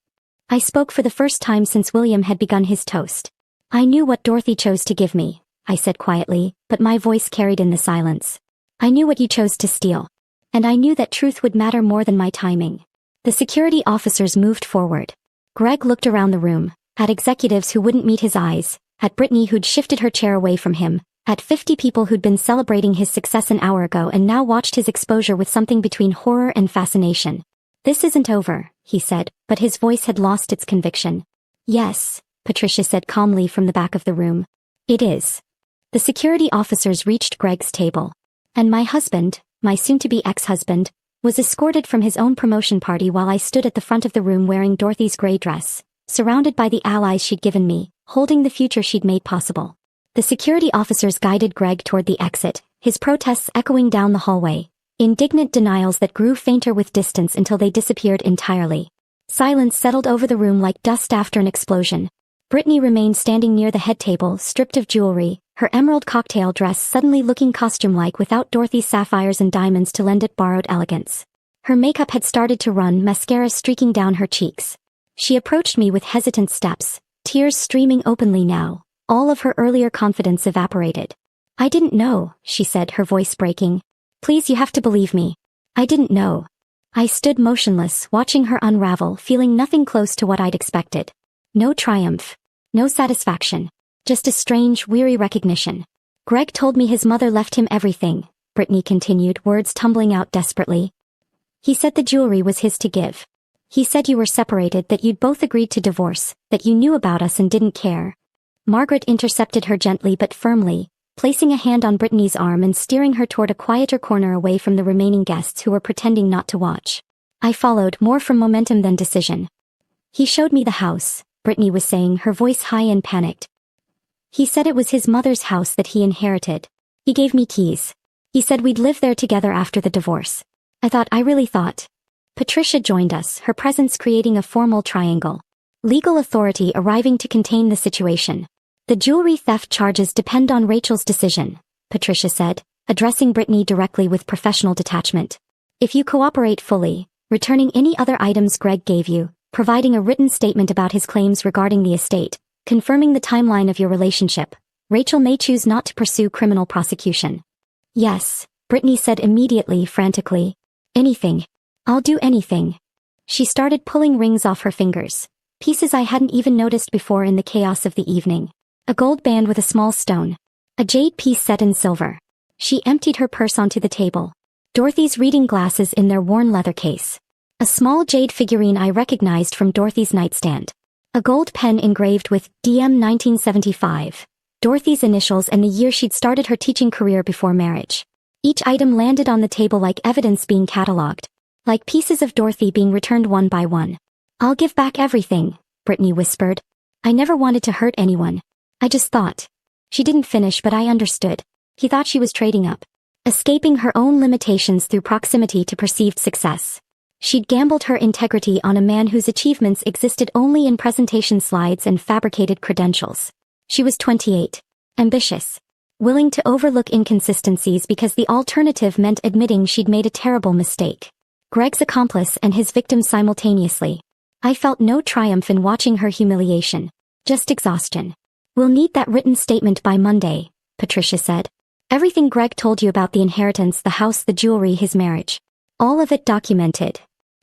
I spoke for the first time since William had begun his toast. I knew what Dorothy chose to give me, I said quietly, but my voice carried in the silence. I knew what you chose to steal. And I knew that truth would matter more than my timing. The security officers moved forward. Greg looked around the room, at executives who wouldn't meet his eyes, at Brittany who'd shifted her chair away from him, at 50 people who'd been celebrating his success an hour ago and now watched his exposure with something between horror and fascination. This isn't over, he said, but his voice had lost its conviction. Yes, Patricia said calmly from the back of the room. It is. The security officers reached Greg's table. And my husband, my soon-to-be ex-husband, was escorted from his own promotion party while I stood at the front of the room wearing Dorothy's gray dress, surrounded by the allies she'd given me, holding the future she'd made possible. The security officers guided Greg toward the exit, his protests echoing down the hallway, indignant denials that grew fainter with distance until they disappeared entirely. Silence settled over the room like dust after an explosion. Brittany remained standing near the head table, stripped of jewelry, her emerald cocktail dress suddenly looking costume-like without Dorothy's sapphires and diamonds to lend it borrowed elegance. Her makeup had started to run, mascara streaking down her cheeks. She approached me with hesitant steps, tears streaming openly now. All of her earlier confidence evaporated. I didn't know, she said, her voice breaking. Please, you have to believe me. I didn't know. I stood motionless, watching her unravel, feeling nothing close to what I'd expected. No triumph. No satisfaction. Just a strange, weary recognition. Greg told me his mother left him everything, Brittany continued, words tumbling out desperately. He said the jewelry was his to give. He said you were separated, that you'd both agreed to divorce, that you knew about us and didn't care. Margaret intercepted her gently but firmly, placing a hand on Brittany's arm and steering her toward a quieter corner away from the remaining guests who were pretending not to watch. I followed, more from momentum than decision. He showed me the house, Brittany was saying, her voice high and panicked. He said it was his mother's house that he inherited. He gave me keys. He said we'd live there together after the divorce. I really thought. Patricia joined us, her presence creating a formal triangle. Legal authority arriving to contain the situation. The jewelry theft charges depend on Rachel's decision, Patricia said, addressing Brittany directly with professional detachment. If you cooperate fully, returning any other items Greg gave you, providing a written statement about his claims regarding the estate, confirming the timeline of your relationship, Rachel may choose not to pursue criminal prosecution. Yes, Brittany said immediately, frantically. Anything. I'll do anything. She started pulling rings off her fingers, pieces I hadn't even noticed before in the chaos of the evening. A gold band with a small stone. A jade piece set in silver. She emptied her purse onto the table. Dorothy's reading glasses in their worn leather case. A small jade figurine I recognized from Dorothy's nightstand. A gold pen engraved with DM 1975, Dorothy's initials and the year she'd started her teaching career before marriage. Each item landed on the table like evidence being catalogued. Like pieces of Dorothy being returned one by one. I'll give back everything, Brittany whispered. I never wanted to hurt anyone. I just thought. She didn't finish, but I understood. He thought she was trading up. Escaping her own limitations through proximity to perceived success. She'd gambled her integrity on a man whose achievements existed only in presentation slides and fabricated credentials. She was 28. Ambitious. Willing to overlook inconsistencies because the alternative meant admitting she'd made a terrible mistake. Greg's accomplice and his victim simultaneously. I felt no triumph in watching her humiliation. Just exhaustion. "We'll need that written statement by Monday," Patricia said. "Everything Greg told you about the inheritance, the house, the jewelry, his marriage. All of it documented."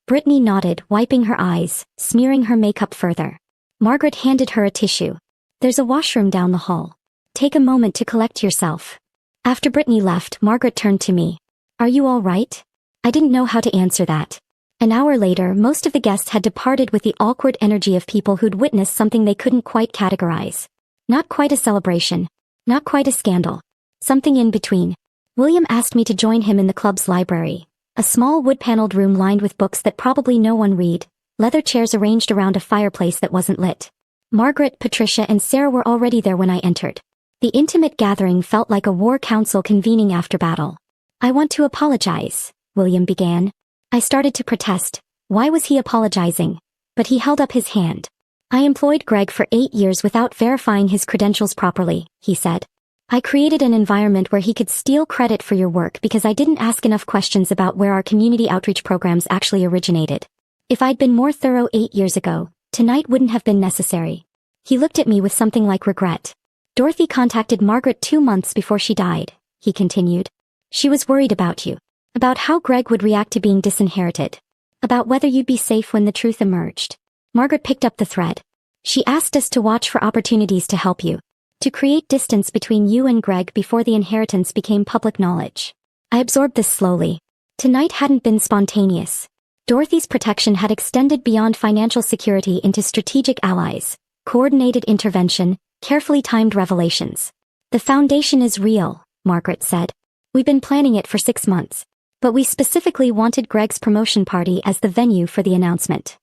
Brittany nodded, wiping her eyes, smearing her makeup further. Margaret handed her a tissue. "There's a washroom down the hall. Take a moment to collect yourself." After Brittany left, Margaret turned to me. "Are you all right?" I didn't know how to answer that. An hour later, most of the guests had departed with the awkward energy of people who'd witnessed something they couldn't quite categorize. Not quite a celebration. Not quite a scandal. Something in between. William asked me to join him in the club's library. A small wood-paneled room lined with books that probably no one read, leather chairs arranged around a fireplace that wasn't lit. Margaret, Patricia, and Sarah were already there when I entered. The intimate gathering felt like a war council convening after battle. "I want to apologize," William began. I started to protest. Why was he apologizing? But he held up his hand. "I employed Greg for 8 years without verifying his credentials properly," he said. "I created an environment where he could steal credit for your work because I didn't ask enough questions about where our community outreach programs actually originated. If I'd been more thorough 8 years ago, tonight wouldn't have been necessary." He looked at me with something like regret. "Dorothy contacted Margaret 2 months before she died," he continued. "She was worried about you. About how Greg would react to being disinherited. About whether you'd be safe when the truth emerged. Margaret picked up the thread. She asked us to watch for opportunities to help you. To create distance between you and Greg before the inheritance became public knowledge." I absorbed this slowly. Tonight hadn't been spontaneous. Dorothy's protection had extended beyond financial security into strategic allies, coordinated intervention, carefully timed revelations. "The foundation is real," Margaret said. "We've been planning it for 6 months. But we specifically wanted Greg's promotion party as the venue for the announcement.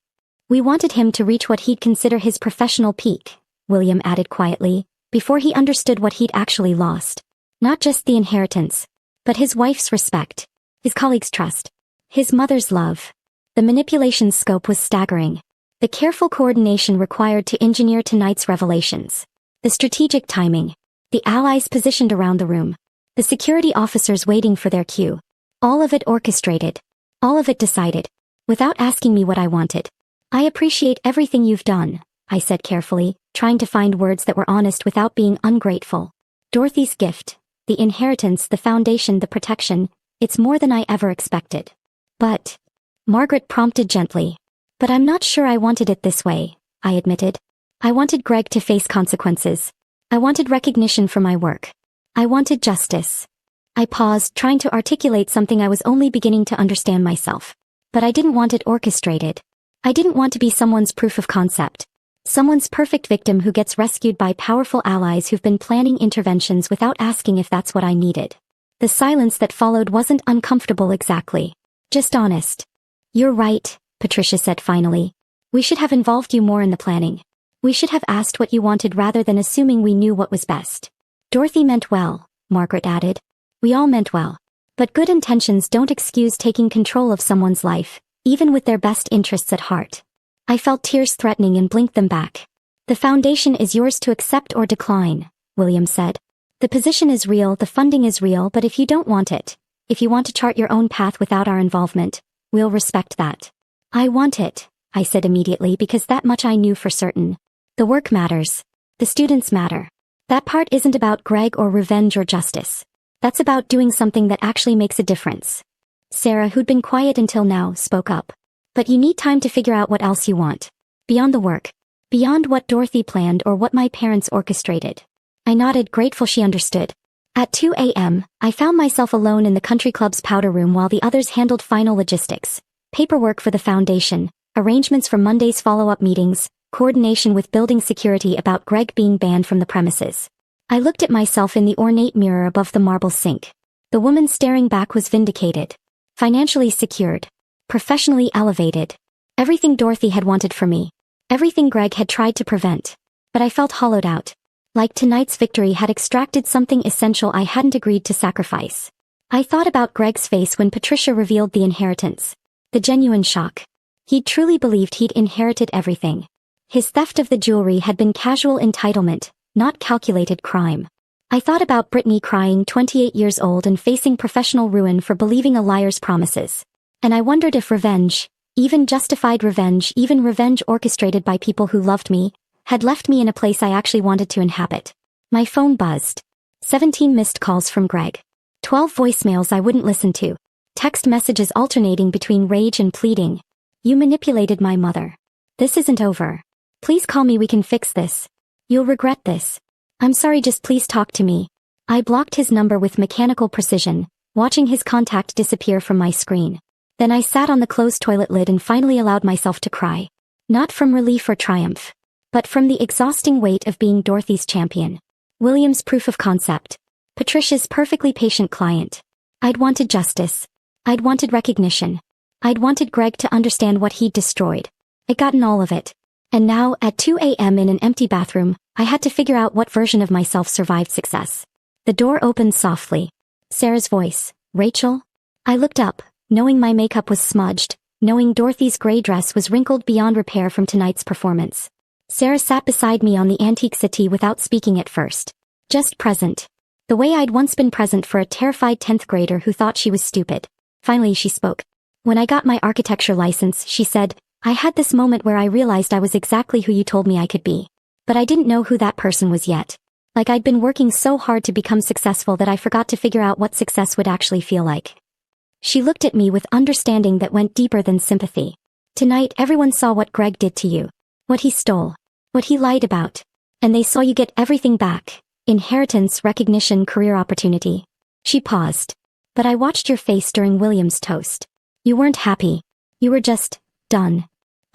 We wanted him to reach what he'd consider his professional peak," William added quietly, "before he understood what he'd actually lost. Not just the inheritance, but his wife's respect, his colleagues' trust, his mother's love." The manipulation's scope was staggering. The careful coordination required to engineer tonight's revelations. The strategic timing. The allies positioned around the room. The security officers waiting for their cue. All of it orchestrated. All of it decided. Without asking me what I wanted. "I appreciate everything you've done," I said carefully, trying to find words that were honest without being ungrateful. "Dorothy's gift. The inheritance, the foundation, the protection. It's more than I ever expected." "But," Margaret prompted gently. "But I'm not sure I wanted it this way," I admitted. "I wanted Greg to face consequences. I wanted recognition for my work. I wanted justice." I paused, trying to articulate something I was only beginning to understand myself. But I didn't want it orchestrated. I didn't want to be someone's proof of concept. Someone's perfect victim who gets rescued by powerful allies who've been planning interventions without asking if that's what I needed. The silence that followed wasn't uncomfortable exactly. Just honest. "You're right," Patricia said finally. "We should have involved you more in the planning. We should have asked what you wanted rather than assuming we knew what was best." "Dorothy meant well," Margaret added. "We all meant well. But good intentions don't excuse taking control of someone's life, even with their best interests at heart." I felt tears threatening and blinked them back. "The foundation is yours to accept or decline," William said. "The position is real, the funding is real, but if you don't want it, if you want to chart your own path without our involvement, we'll respect that." "I want it," I said immediately because that much I knew for certain. The work matters. The students matter. That part isn't about Greg or revenge or justice. That's about doing something that actually makes a difference. Sarah, who'd been quiet until now, spoke up. "But you need time to figure out what else you want. Beyond the work. Beyond what Dorothy planned or what my parents orchestrated." I nodded, grateful she understood. At 2 a.m., I found myself alone in the country club's powder room while the others handled final logistics. Paperwork for the foundation, arrangements for Monday's follow-up meetings, coordination with building security about Greg being banned from the premises. I looked at myself in the ornate mirror above the marble sink. The woman staring back was vindicated. Financially secured. Professionally elevated. Everything Dorothy had wanted for me. Everything Greg had tried to prevent. But I felt hollowed out. Like tonight's victory had extracted something essential I hadn't agreed to sacrifice. I thought about Greg's face when Patricia revealed the inheritance. The genuine shock. He'd truly believed he'd inherited everything. His theft of the jewelry had been casual entitlement, not calculated crime. I thought about Brittany crying 28 years old and facing professional ruin for believing a liar's promises. And I wondered if revenge, even justified revenge, even revenge orchestrated by people who loved me, had left me in a place I actually wanted to inhabit. My phone buzzed. 17 missed calls from Greg. 12 voicemails I wouldn't listen to. Text messages alternating between rage and pleading. You manipulated my mother. This isn't over. Please call me, we can fix this. You'll regret this. I'm sorry, just please talk to me. I blocked his number with mechanical precision, watching his contact disappear from my screen. Then I sat on the closed toilet lid and finally allowed myself to cry. Not from relief or triumph, but from the exhausting weight of being Dorothy's champion. William's proof of concept. Patricia's perfectly patient client. I'd wanted justice. I'd wanted recognition. I'd wanted Greg to understand what he'd destroyed. I'd gotten all of it. And now, at 2 a.m. in an empty bathroom, I had to figure out what version of myself survived success. The door opened softly. Sarah's voice. Rachel? I looked up, knowing my makeup was smudged, knowing Dorothy's gray dress was wrinkled beyond repair from tonight's performance. Sarah sat beside me on the antique settee without speaking at first. Just present. The way I'd once been present for a terrified 10th grader who thought she was stupid. Finally she spoke. When I got my architecture license, she said, I had this moment where I realized I was exactly who you told me I could be. But I didn't know who that person was yet. Like I'd been working so hard to become successful that I forgot to figure out what success would actually feel like. She looked at me with understanding that went deeper than sympathy. Tonight everyone saw what Greg did to you. What he stole. What he lied about. And they saw you get everything back. Inheritance, recognition, career opportunity. She paused. But I watched your face during William's toast. You weren't happy. You were just done.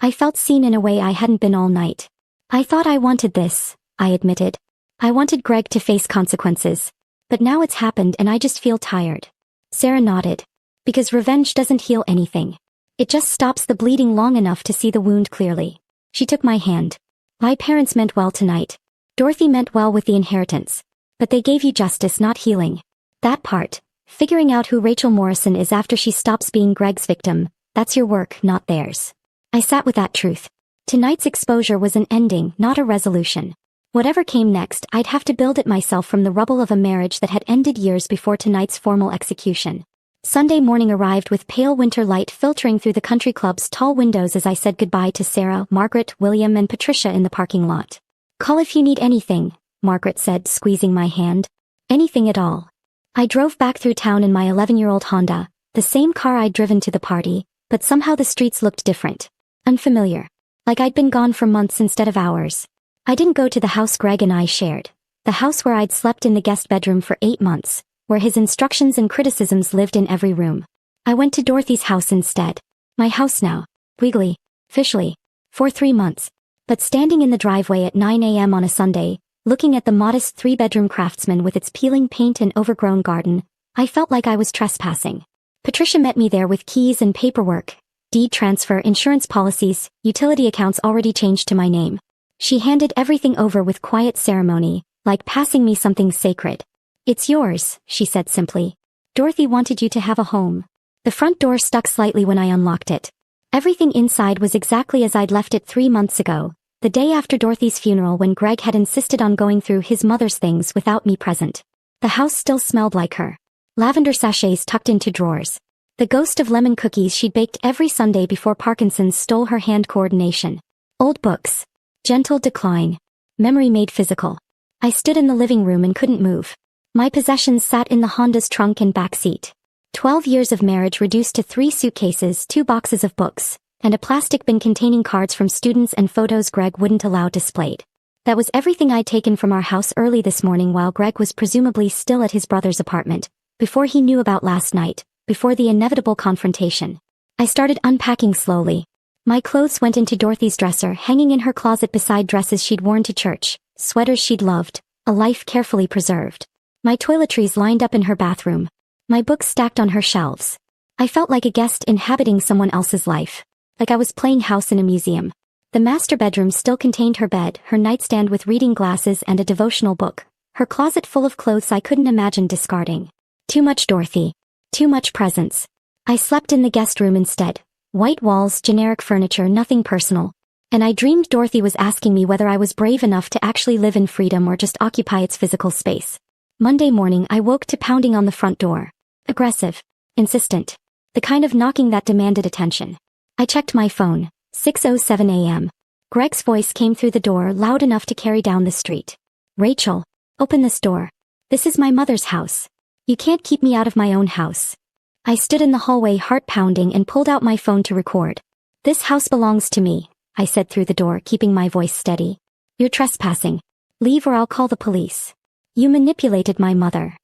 I felt seen in a way I hadn't been all night. I thought I wanted this, I admitted. I wanted Greg to face consequences. But now it's happened and I just feel tired. Sarah nodded. Because revenge doesn't heal anything. It just stops the bleeding long enough to see the wound clearly. She took my hand. My parents meant well tonight. Dorothy meant well with the inheritance. But they gave you justice, not healing. That part, figuring out who Rachel Morrison is after she stops being Greg's victim, that's your work, not theirs. I sat with that truth. Tonight's exposure was an ending, not a resolution. Whatever came next, I'd have to build it myself from the rubble of a marriage that had ended years before tonight's formal execution. Sunday morning arrived with pale winter light filtering through the country club's tall windows as I said goodbye to Sarah, Margaret, William and Patricia in the parking lot. Call if you need anything, Margaret said, squeezing my hand. Anything at all. I drove back through town in my 11-year-old Honda, the same car I'd driven to the party, but somehow the streets looked different. Unfamiliar. Like I'd been gone for months instead of hours. I didn't go to the house Greg and I shared. The house where I'd slept in the guest bedroom for 8 months, where his instructions and criticisms lived in every room. I went to Dorothy's house instead. My house now. Legally. Officially. For 3 months. But standing in the driveway at 9 a.m. on a Sunday, looking at the modest 3-bedroom craftsman with its peeling paint and overgrown garden, I felt like I was trespassing. Patricia met me there with keys and paperwork. Deed transfer, insurance policies, utility accounts already changed to my name. She handed everything over with quiet ceremony, like passing me something sacred. It's yours, she said simply. Dorothy wanted you to have a home. The front door stuck slightly when I unlocked it. Everything inside was exactly as I'd left it 3 months ago, the day after Dorothy's funeral when Greg had insisted on going through his mother's things without me present. The house still smelled like her. Lavender sachets tucked into drawers. The ghost of lemon cookies she'd baked every Sunday before Parkinson's stole her hand coordination. Old books. Gentle decline. Memory made physical. I stood in the living room and couldn't move. My possessions sat in the Honda's trunk and back seat. 12 years of marriage reduced to 3 suitcases, 2 boxes of books, and a plastic bin containing cards from students and photos Greg wouldn't allow displayed. That was everything I'd taken from our house early this morning while Greg was presumably still at his brother's apartment, before he knew about last night, before the inevitable confrontation. I started unpacking slowly. My clothes went into Dorothy's dresser, hanging in her closet beside dresses she'd worn to church, sweaters she'd loved, a life carefully preserved. My toiletries lined up in her bathroom. My books stacked on her shelves. I felt like a guest inhabiting someone else's life. Like I was playing house in a museum. The master bedroom still contained her bed, her nightstand with reading glasses and a devotional book, her closet full of clothes I couldn't imagine discarding. Too much Dorothy. Too much presence. I slept in the guest room instead, White walls, generic furniture, nothing personal. And I dreamed Dorothy was asking me whether I was brave enough to actually live in freedom or just occupy its physical space. Monday morning I woke to pounding on the front door. Aggressive. Insistent. The kind of knocking that demanded attention. I checked my phone. 6:07 a.m. Greg's voice came through the door loud enough to carry down the street. Rachel, open this door. This is my mother's house. You can't keep me out of my own house. I stood in the hallway, heart pounding, and pulled out my phone to record. This house belongs to me, I said through the door, keeping my voice steady. You're trespassing. Leave or I'll call the police. You manipulated my mother.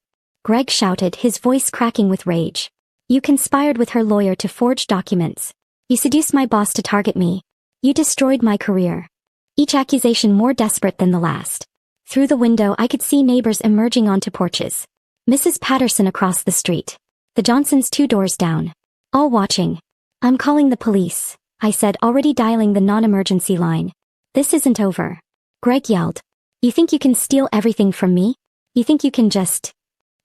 Greg shouted, his voice cracking with rage. You conspired with her lawyer to forge documents. You seduced my boss to target me. You destroyed my career. Each accusation more desperate than the last. Through the window I could see neighbors emerging onto porches. Mrs. Patterson across the street. The Johnsons 2 doors down. All watching. I'm calling the police, I said, already dialing the non-emergency line. This isn't over. Greg yelled. You think you can steal everything from me? You think you can just...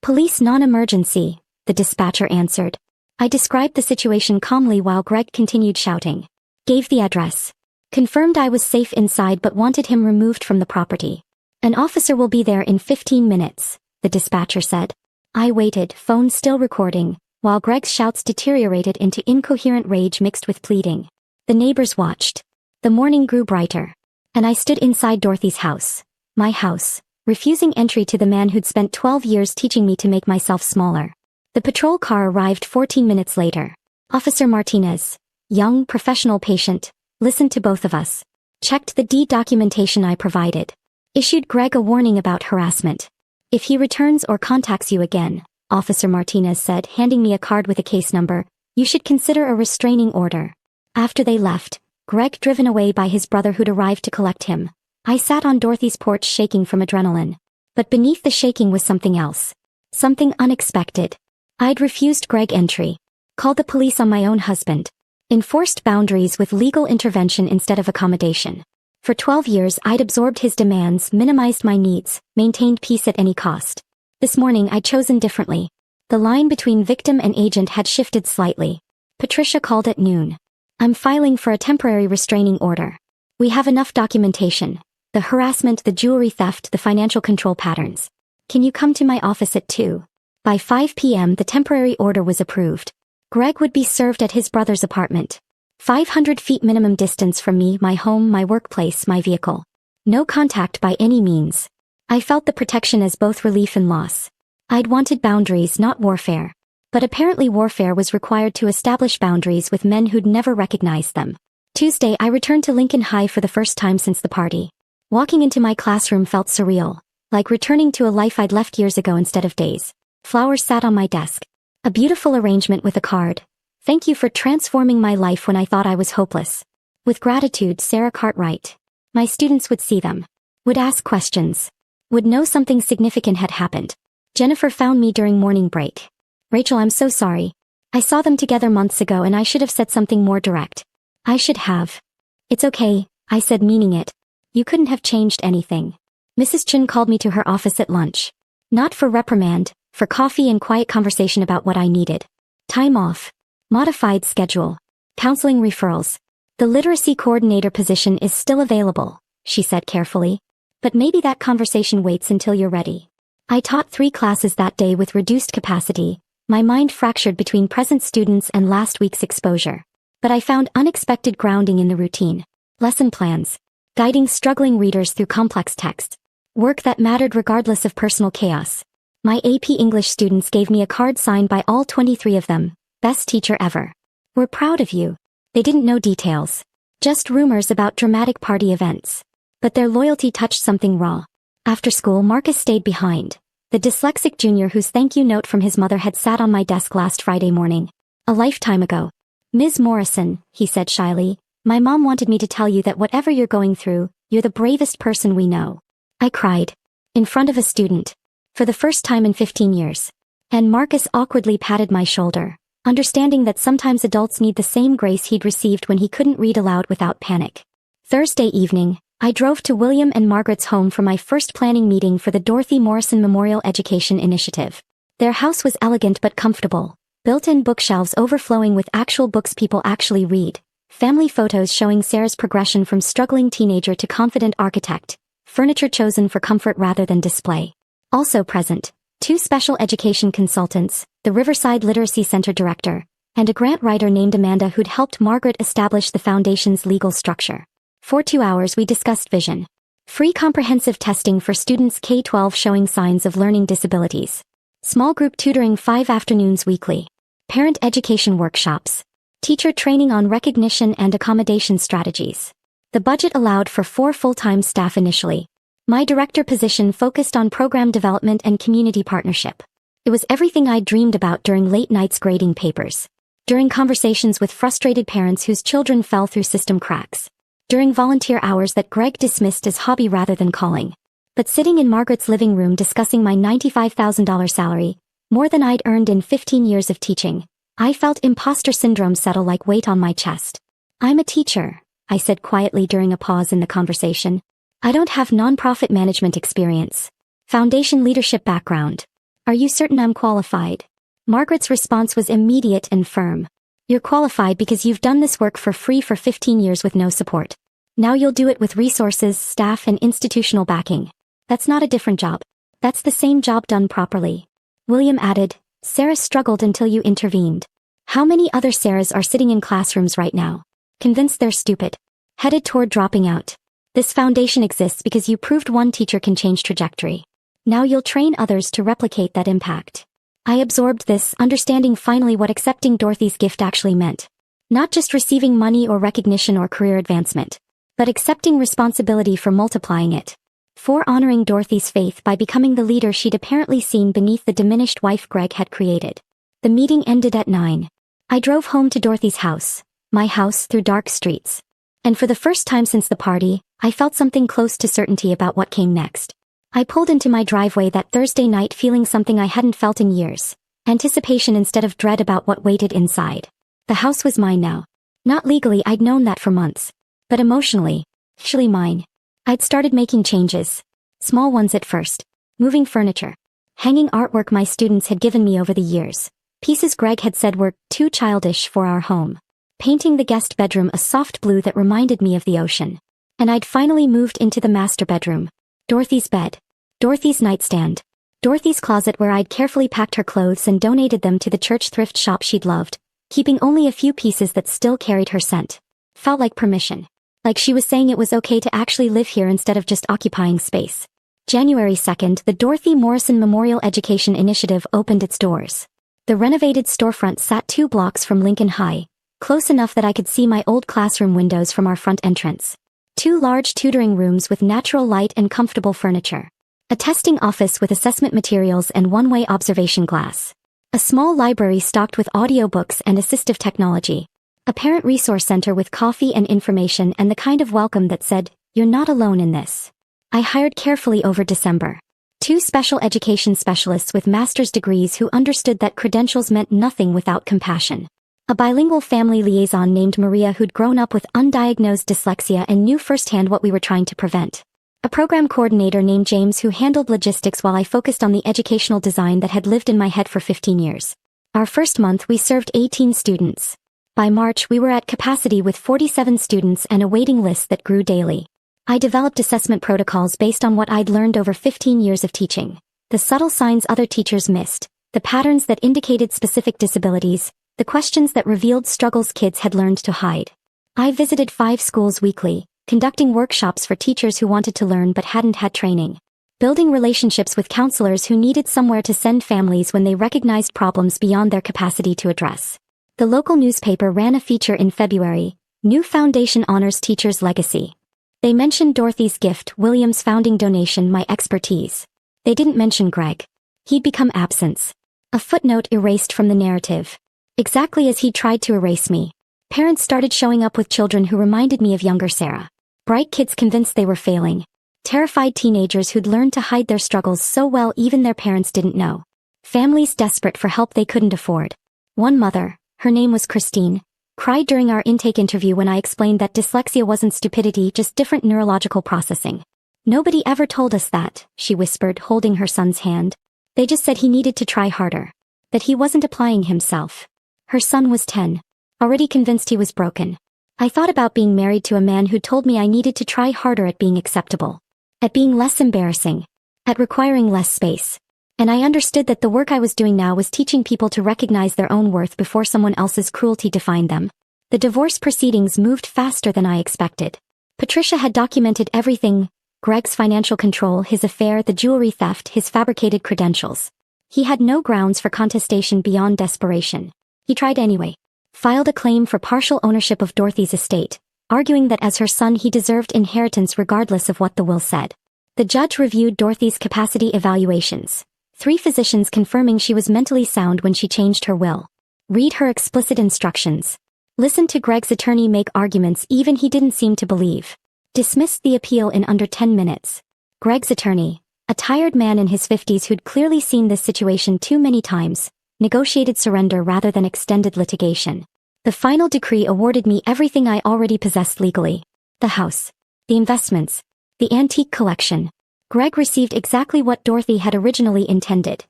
Police non-emergency, the dispatcher answered. I described the situation calmly while Greg continued shouting. Gave the address. Confirmed I was safe inside but wanted him removed from the property. An officer will be there in 15 minutes, the dispatcher said. I waited, phone still recording, while Greg's shouts deteriorated into incoherent rage mixed with pleading. The neighbors watched. The morning grew brighter. And I stood inside Dorothy's house. My house, refusing entry to the man who'd spent 12 years teaching me to make myself smaller. The patrol car arrived 14 minutes later. Officer Martinez, young, professional patient, listened to both of us. Checked the deed documentation I provided. Issued Greg a warning about harassment. If he returns or contacts you again, Officer Martinez said, handing me a card with a case number, you should consider a restraining order. After they left, Greg driven away by his brother who'd arrived to collect him, I sat on Dorothy's porch shaking from adrenaline. But beneath the shaking was something else. Something unexpected. I'd refused Greg entry. Called the police on my own husband. Enforced boundaries with legal intervention instead of accommodation. For 12 years I'd absorbed his demands, minimized my needs, maintained peace at any cost. This morning I'd chosen differently. The line between victim and agent had shifted slightly. Patricia called at noon. I'm filing for a temporary restraining order. We have enough documentation. The harassment, the jewelry theft, the financial control patterns. Can you come to my office at 2? By 5 p.m. the temporary order was approved. Greg would be served at his brother's apartment. 500 feet minimum distance from me, my home, my workplace, my vehicle. No contact by any means. I felt the protection as both relief and loss. I'd wanted boundaries, not warfare. But apparently warfare was required to establish boundaries with men who'd never recognized them. Tuesday I returned to Lincoln High for the first time since the party. Walking into my classroom felt surreal, like returning to a life I'd left years ago instead of days. Flowers sat on my desk. A beautiful arrangement with a card. Thank you for transforming my life when I thought I was hopeless. With gratitude, Sarah Cartwright. My students would see them. Would ask questions. Would know something significant had happened. Jennifer found me during morning break. Rachel, I'm so sorry. I saw them together months ago and I should have said something more direct. I should have. It's okay, I said, meaning it. You couldn't have changed anything. Mrs. Chun called me to her office at lunch. Not for reprimand, for coffee and quiet conversation about what I needed. Time off. Modified schedule. Counseling referrals. The literacy coordinator position is still available, she said carefully. But maybe that conversation waits until you're ready. I taught 3 classes that day with reduced capacity, my mind fractured between present students and last week's exposure. But I found unexpected grounding in the routine. Lesson plans. Guiding struggling readers through complex texts. Work that mattered regardless of personal chaos. My AP English students gave me a card signed by all 23 of them. Best teacher ever. We're proud of you. They didn't know details. Just rumors about dramatic party events. But their loyalty touched something raw. After school, Marcus stayed behind. The dyslexic junior whose thank you note from his mother had sat on my desk last Friday morning. A lifetime ago. Ms. Morrison, he said shyly, my mom wanted me to tell you that whatever you're going through, you're the bravest person we know. I cried. In front of a student. For the first time in 15 years. And Marcus awkwardly patted my shoulder. Understanding that sometimes adults need the same grace he'd received when he couldn't read aloud without panic. Thursday evening, I drove to William and Margaret's home for my first planning meeting for the Dorothy Morrison Memorial Education Initiative. Their house was elegant but comfortable, built-in bookshelves overflowing with actual books people actually read, family photos showing Sarah's progression from struggling teenager to confident architect, furniture chosen for comfort rather than display. Also present, 2 special education consultants, the Riverside Literacy Center director, and a grant writer named Amanda who'd helped Margaret establish the foundation's legal structure. For 2 hours we discussed vision. Free comprehensive testing for students K-12 showing signs of learning disabilities. Small group tutoring 5 afternoons weekly. Parent education workshops. Teacher training on recognition and accommodation strategies. The budget allowed for 4 full-time staff initially. My director position focused on program development and community partnership. It was everything I'd dreamed about during late nights grading papers. During conversations with frustrated parents whose children fell through system cracks. During volunteer hours that Greg dismissed as hobby rather than calling. But sitting in Margaret's living room discussing my $95,000 salary, more than I'd earned in 15 years of teaching, I felt imposter syndrome settle like weight on my chest. "I'm a teacher," I said quietly during a pause in the conversation. "I don't have nonprofit management experience. Foundation leadership background. Are you certain I'm qualified?" Margaret's response was immediate and firm. "You're qualified because you've done this work for free for 15 years with no support. Now you'll do it with resources, staff, and institutional backing. That's not a different job. That's the same job done properly." William added, "Sarah struggled until you intervened. How many other Sarahs are sitting in classrooms right now, convinced they're stupid, headed toward dropping out? This foundation exists because you proved one teacher can change trajectory. Now you'll train others to replicate that impact." I absorbed this, understanding finally what accepting Dorothy's gift actually meant. Not just receiving money or recognition or career advancement, but accepting responsibility for multiplying it. For honoring Dorothy's faith by becoming the leader she'd apparently seen beneath the diminished wife Greg had created. The meeting ended at 9. I drove home to Dorothy's house, my house, through dark streets. And for the first time since the party, I felt something close to certainty about what came next. I pulled into my driveway that Thursday night feeling something I hadn't felt in years. Anticipation instead of dread about what waited inside. The house was mine now. Not legally, I'd known that for months. But emotionally, actually mine. I'd started making changes. Small ones at first. Moving furniture. Hanging artwork my students had given me over the years. Pieces Greg had said were too childish for our home. Painting the guest bedroom a soft blue that reminded me of the ocean. And I'd finally moved into the master bedroom. Dorothy's bed. Dorothy's nightstand. Dorothy's closet where I'd carefully packed her clothes and donated them to the church thrift shop she'd loved, keeping only a few pieces that still carried her scent. Felt like permission. Like she was saying it was okay to actually live here instead of just occupying space. January 2nd, the Dorothy Morrison Memorial Education Initiative opened its doors. The renovated storefront sat 2 blocks from Lincoln High, close enough that I could see my old classroom windows from our front entrance. 2 large tutoring rooms with natural light and comfortable furniture. A testing office with assessment materials and one-way observation glass. A small library stocked with audiobooks and assistive technology. A parent resource center with coffee and information and the kind of welcome that said, "You're not alone in this." I hired carefully over December. 2 special education specialists with master's degrees who understood that credentials meant nothing without compassion. A bilingual family liaison named Maria who'd grown up with undiagnosed dyslexia and knew firsthand what we were trying to prevent. A program coordinator named James who handled logistics while I focused on the educational design that had lived in my head for 15 years. Our first month we served 18 students. By March we were at capacity with 47 students and a waiting list that grew daily. I developed assessment protocols based on what I'd learned over 15 years of teaching. The subtle signs other teachers missed, the patterns that indicated specific disabilities, the questions that revealed struggles kids had learned to hide. I visited 5 schools weekly, conducting workshops for teachers who wanted to learn but hadn't had training. Building relationships with counselors who needed somewhere to send families when they recognized problems beyond their capacity to address. The local newspaper ran a feature in February, New Foundation Honors Teacher's Legacy. They mentioned Dorothy's gift, William's founding donation, my expertise. They didn't mention Greg. He'd become absence. A footnote erased from the narrative. Exactly as he'd tried to erase me. Parents started showing up with children who reminded me of younger Sarah. Bright kids convinced they were failing. Terrified teenagers who'd learned to hide their struggles so well even their parents didn't know. Families desperate for help they couldn't afford. One mother, her name was Christine, cried during our intake interview when I explained that dyslexia wasn't stupidity, just different neurological processing. "Nobody ever told us that," she whispered, holding her son's hand. "They just said he needed to try harder." that he wasn't applying himself. Her son was 10. Already convinced he was broken. I thought about being married to a man who told me I needed to try harder at being acceptable. At being less embarrassing. At requiring less space. And I understood that the work I was doing now was teaching people to recognize their own worth before someone else's cruelty defined them. The divorce proceedings moved faster than I expected. Patricia had documented everything: Greg's financial control, his affair, the jewelry theft, his fabricated credentials. He had no grounds for contestation beyond desperation. He tried anyway. Filed a claim for partial ownership of Dorothy's estate, arguing that as her son he deserved inheritance regardless of what the will said. The judge reviewed Dorothy's capacity evaluations. 3 physicians confirming she was mentally sound when she changed her will. Read her explicit instructions. Listened to Greg's attorney make arguments even he didn't seem to believe. Dismissed the appeal in under 10 minutes. Greg's attorney, a tired man in his 50s who'd clearly seen this situation too many times, negotiated surrender rather than extended litigation. The final decree awarded me everything I already possessed legally. The house. The investments. The antique collection. Greg received exactly what Dorothy had originally intended: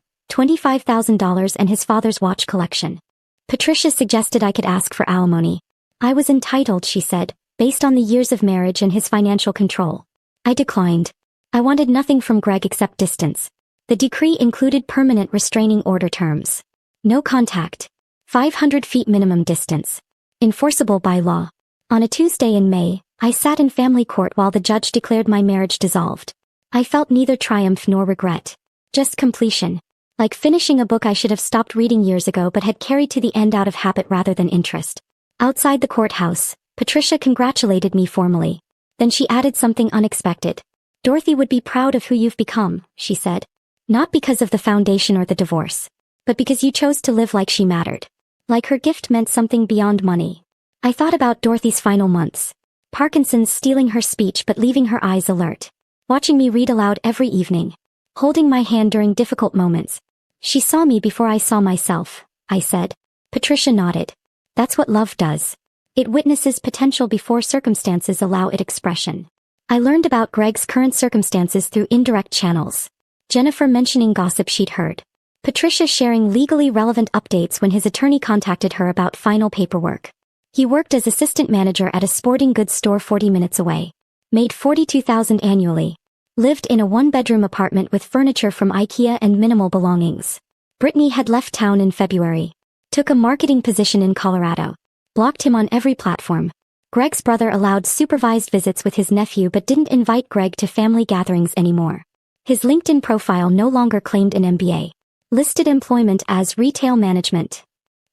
$25,000 and his father's watch collection. Patricia suggested I could ask for alimony. I was entitled, she said, based on the years of marriage and his financial control. I declined. I wanted nothing from Greg except distance. The decree included permanent restraining order terms. No contact. 500 feet minimum distance. Enforceable by law. On a Tuesday in May, I sat in family court while the judge declared my marriage dissolved. I felt neither triumph nor regret. Just completion. Like finishing a book I should have stopped reading years ago but had carried to the end out of habit rather than interest. Outside the courthouse, Patricia congratulated me formally. Then she added something unexpected. Dorothy would be proud of who you've become, she said. Not because of the foundation or the divorce, but because you chose to live like she mattered. Like her gift meant something beyond money. I thought about Dorothy's final months. Parkinson's stealing her speech but leaving her eyes alert. Watching me read aloud every evening. Holding my hand during difficult moments. She saw me before I saw myself, I said. Patricia nodded. That's what love does. It witnesses potential before circumstances allow it expression. I learned about Greg's current circumstances through indirect channels. Jennifer mentioning gossip she'd heard. Patricia sharing legally relevant updates when his attorney contacted her about final paperwork. He worked as assistant manager at a sporting goods store 40 minutes away. Made $42,000 annually. Lived in a 1-bedroom apartment with furniture from IKEA and minimal belongings. Brittany had left town in February. Took a marketing position in Colorado. Blocked him on every platform. Greg's brother allowed supervised visits with his nephew but didn't invite Greg to family gatherings anymore. His LinkedIn profile no longer claimed an MBA. Listed employment as retail management.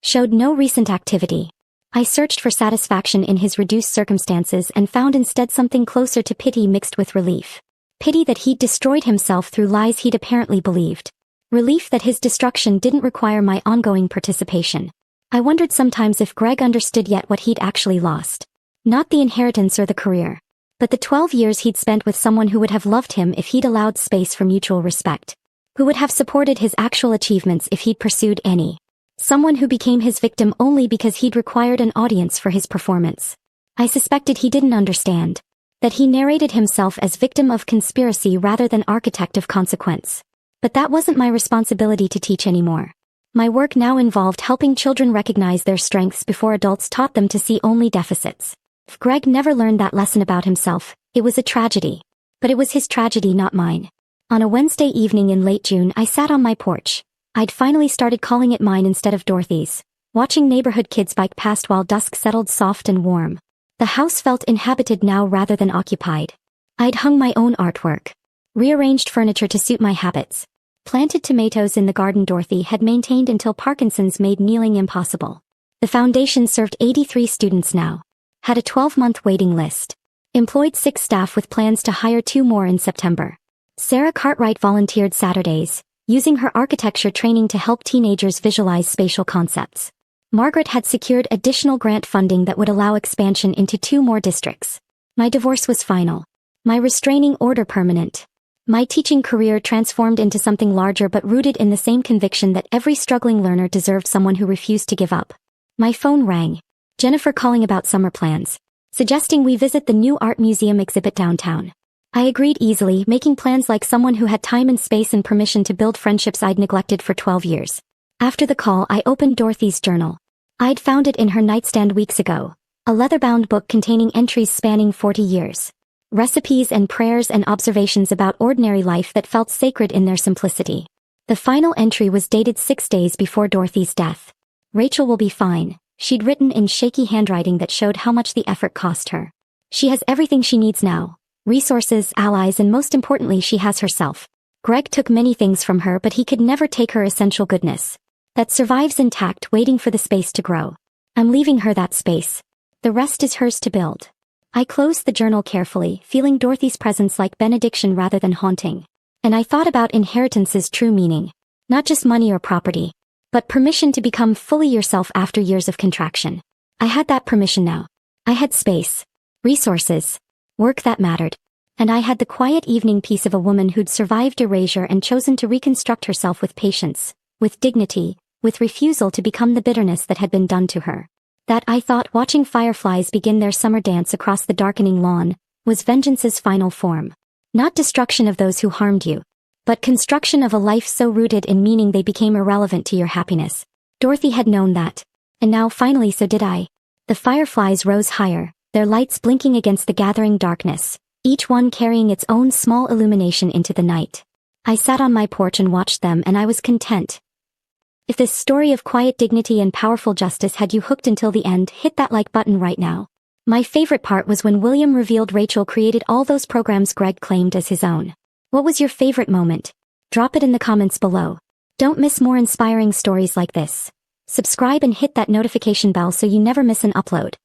Showed no recent activity. I searched for satisfaction in his reduced circumstances and found instead something closer to pity mixed with relief. Pity that he'd destroyed himself through lies he'd apparently believed. Relief that his destruction didn't require my ongoing participation. I wondered sometimes if Greg understood yet what he'd actually lost. Not the inheritance or the career, but the 12 years he'd spent with someone who would have loved him if he'd allowed space for mutual respect. Who would have supported his actual achievements if he'd pursued any. Someone who became his victim only because he'd required an audience for his performance. I suspected he didn't understand. That he narrated himself as victim of conspiracy rather than architect of consequence. But that wasn't my responsibility to teach anymore. My work now involved helping children recognize their strengths before adults taught them to see only deficits. If Greg never learned that lesson about himself, it was a tragedy. But it was his tragedy, not mine. On a Wednesday evening in late June, I sat on my porch. I'd finally started calling it mine instead of Dorothy's. Watching neighborhood kids bike past while dusk settled soft and warm. The house felt inhabited now rather than occupied. I'd hung my own artwork. Rearranged furniture to suit my habits. Planted tomatoes in the garden Dorothy had maintained until Parkinson's made kneeling impossible. The foundation served 83 students now. Had a 12-month waiting list. Employed 6 staff with plans to hire 2 more in September. Sarah Cartwright volunteered Saturdays, using her architecture training to help teenagers visualize spatial concepts. Margaret had secured additional grant funding that would allow expansion into 2 more districts. My divorce was final. My restraining order permanent. My teaching career transformed into something larger but rooted in the same conviction that every struggling learner deserved someone who refused to give up. My phone rang. Jennifer calling about summer plans. Suggesting we visit the new art museum exhibit downtown. I agreed easily, making plans like someone who had time and space and permission to build friendships I'd neglected for 12 years. After the call, I opened Dorothy's journal. I'd found it in her nightstand weeks ago. A leather-bound book containing entries spanning 40 years. Recipes and prayers and observations about ordinary life that felt sacred in their simplicity. The final entry was dated 6 days before Dorothy's death. Rachel will be fine, she'd written in shaky handwriting that showed how much the effort cost her. She has everything she needs now. Resources, allies, and most importantly, she has herself. Greg took many things from her, but he could never take her essential goodness. That survives intact, waiting for the space to grow. I'm leaving her that space. The rest is hers to build. I closed the journal carefully, feeling Dorothy's presence like benediction rather than haunting. And I thought about inheritance's true meaning. Not just money or property, but permission to become fully yourself after years of contraction. I had that permission now. I had space, resources, work that mattered. And I had the quiet evening peace of a woman who'd survived erasure and chosen to reconstruct herself with patience, with dignity, with refusal to become the bitterness that had been done to her. That, I thought, watching fireflies begin their summer dance across the darkening lawn, was vengeance's final form. Not destruction of those who harmed you, but construction of a life so rooted in meaning they became irrelevant to your happiness. Dorothy had known that. And now finally so did I. The fireflies rose higher, their lights blinking against the gathering darkness, each one carrying its own small illumination into the night. I sat on my porch and watched them, and I was content. If this story of quiet dignity and powerful justice had you hooked until the end, hit that like button right now. My favorite part was when William revealed Rachel created all those programs Greg claimed as his own. What was your favorite moment? Drop it in the comments below. Don't miss more inspiring stories like this. Subscribe and hit that notification bell so you never miss an upload.